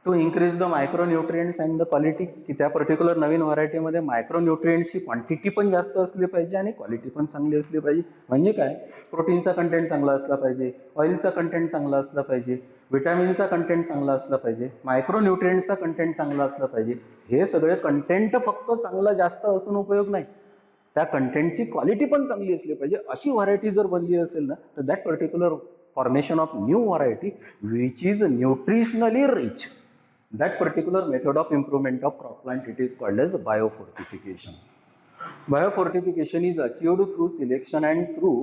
to increase the micronutrients and the quality. की त्या पर्टिक्युलर नवीन व्हरायटीमध्ये मायक्रोन्यूट्रिएंट्सची क्वांटिटी पण जास्त असली पाहिजे आणि क्वालिटी पण चांगली असली पाहिजे. म्हणजे काय, प्रोटीनचा कंटेंट चांगला असला पाहिजे, ऑइलचा कंटेंट चांगला असला पाहिजे, विटामिनचा कंटेंट चांगला असला पाहिजे, मायक्रोन्यूट्रिएंट्सचा कंटेंट चांगला असला पाहिजे. हे सगळे कंटेंट फक्त चांगला जास्त असून उपयोग नाही, त्या कंटेंटची क्वालिटी पण चांगली असली पाहिजे. अशी व्हरायटी जर बनली असेल ना तर that particular formation of new variety which is nutritionally rich, that particular method of improvement of crop plant it is called as biofortification. Biofortification is achieved through selection and through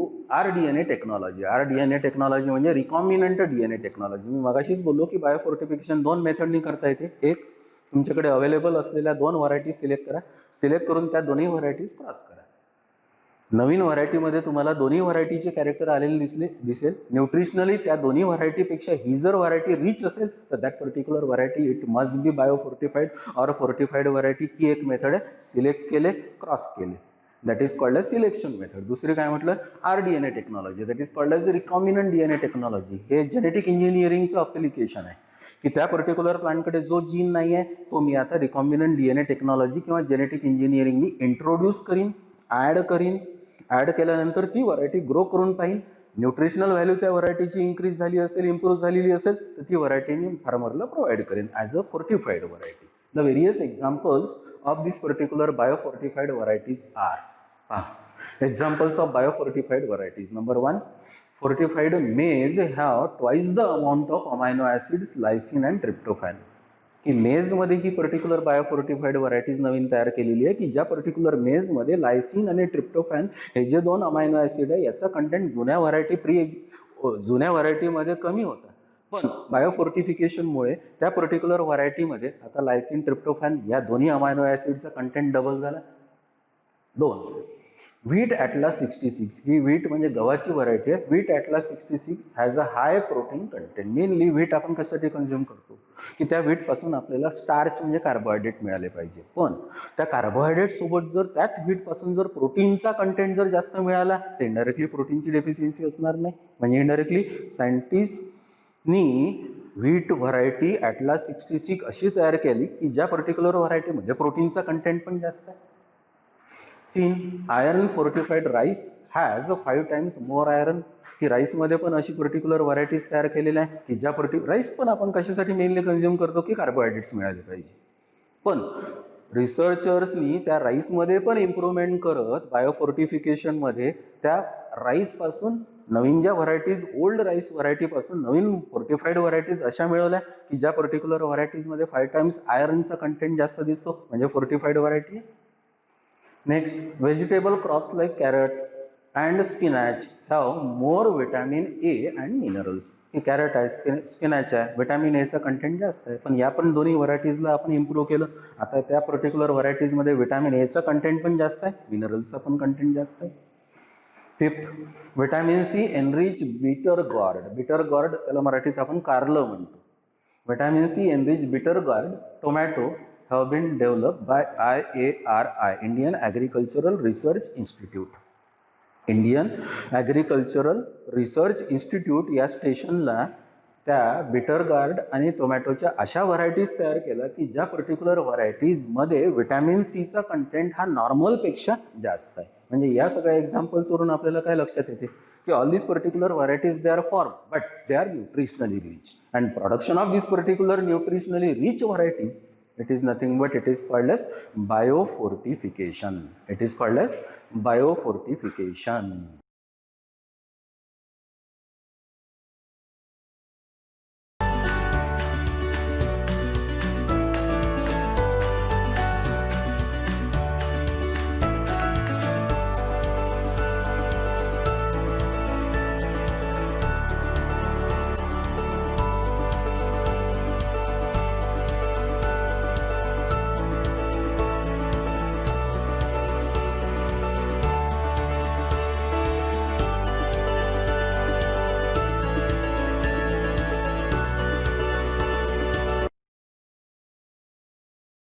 RDNA technology. RDNA technology म्हणजे recombinant DNA technology. मी मगाशीच बोललो की biofortification 2 मेथडनी करता येते. एक, तुमच्याकडे available असलेल्या 2 व्हरायटी सिलेक्ट करा, सिलेक्ट करून त्या दोन्ही व्हरायटीज क्रॉस करा. नवीन व्हरायटीमध्ये तुम्हाला दोन्ही व्हरायटीचे कॅरेक्टर आलेले दिसेल. न्यूट्रिशनली त्या दोन्ही व्हरायटीपेक्षा ही जर व्हरायटी रिच असेल तर that particular variety it must be biofortified or fortified variety. ही एक मेथड आहे. सिलेक्ट केले, क्रॉस केले. That is called as selection method. दुसरी काय म्हटलं, RDNA technology, that is called as recombinant DNA technology. हे जेनेटिक इंजिनिअरिंगचं अप्लिकेशन आहे की त्या पर्टिक्युलर प्लांटकडे जो जीन नाही आहे तो मी आता रिकॉम्बिनंट DNA टेक्नॉलॉजी किंवा जेनेटिक इंजिनिअरिंगनी इंट्रोड्यूस करीन, ॲड केल्यानंतर ती व्हरायटी ग्रो करून पाहिन. न्यूट्रिशनल व्हॅल्यू त्या व्हरायटीची इन्क्रीज झाली असेल, इम्प्रूव्ह झालेली असेल तर ती व्हरायटी मी फार्मरला प्रोव्हाइड करेन as a fortified variety. The various examples of this particular biofortified varieties are. Examples of biofortified varieties. Number 1, fortified maize have twice the amount of amino acids, lysine and tryptophan. की मेज मध्ये ही particular biofortified varieties नवीन तयार केलेली आहे की ज्या particular मेज मध्ये लायसिन आणि ट्रिप्टोफॅन हे जे 2 अमायनो ऍसिड आहे याचा कंटेंट जुन्या व्हरायटीमध्ये कमी होता, पण बायोफोर्टिफिकेशनमुळे त्या पर्टिक्युलर व्हरायटीमध्ये आता लायसिन ट्रिप्टोफॅन या दोन्ही अमायनो ऍसिडचा कंटेंट डबल झाला. 2, व्हीट ॲटलास 66, ही व्हीट म्हणजे गव्हाची व्हरायटी आहे. Wheat atlas 66 has a high protein content. Mainly wheat आपण कशासाठी कन्झ्युम करतो की त्या व्हीटपासून आपल्याला स्टार्च म्हणजे कार्बोहायड्रेट मिळाले पाहिजे, पण त्या कार्बोहायड्रेट सोबत जर त्याच व्हीटपासून जर प्रोटीनचा कंटेंट जर जास्त मिळाला तर इनडायरेक्टली प्रोटीनची डेफिशियन्सी असणार नाही. म्हणजे इनडायरेक्टली सायंटिस्टनी व्हीट व्हरायटी ॲटलास 66 अशी तयार केली की ज्या पर्टिक्युलर व्हरायटीमध्ये प्रोटीनचा कंटेंट पण जास्त आहे. 3, iron fortified rice has 5 times more iron. की राईसमध्ये पण अशी पर्टिक्युलर व्हरायटीज तयार केलेल्या आहे की ज्या राईस पण आपण कशासाठी मेनली कन्झ्युम करतो की कार्बोहायड्रेट्स मिळाले पाहिजे, पण रिसर्चर्सनी त्या राईसमध्ये पण इम्प्रूव्हमेंट करत बायोफोर्टिफिकेशनमध्ये त्या राईसपासून नवीन ज्या व्हरायटीज, ओल्ड राईस व्हरायटीपासून नवीन फोर्टिफाईड व्हरायटीज अशा मिळवल्या की ज्या पर्टिक्युलर व्हरायटीजमध्ये 5 टाइम्स आयर्नचा कंटेंट जास्त दिसतो, म्हणजे fortified variety. Next, vegetable crops like carrot and spinach have more vitamin A and minerals. की कॅरेट आहे, स्पिनॅच आहे, व्हिटॅमिन एचा कंटेंट जास्त आहे, पण या पण दोन्ही व्हरायटीजला आपण इम्प्रूव्ह केलं. आता त्या पर्टिक्युलर व्हरायटीजमध्ये व्हिटॅमिन एचा कंटेंट पण जास्त आहे, मिनरल्सचा पण कंटेंट जास्त आहे. 5th, vitamin C enrich bitter gourd. Bitter gourd त्याला मराठीत आपण कारलं म्हणतो. Vitamin C enrich bitter gourd tomato have been developed by IARI, Indian Agricultural Research Institute. Indian agricultural research institute या स्टेशनला त्या बिटर गार्ड आणि टोमॅटोच्या अशा व्हरायटीज तयार केल्या की ज्या पर्टिक्युलर व्हरायटीजमध्ये व्हिटॅमिन सीचा कंटेंट हा नॉर्मलपेक्षा जास्त आहे. म्हणजे या सगळ्या एक्झाम्पल्सवरून आपल्याला काय लक्षात येते की all this particular varieties they are form but they are nutritionally rich, and production of this particular nutritionally rich varieties, it is nothing but it is called as biofortification. It is called as biofortification.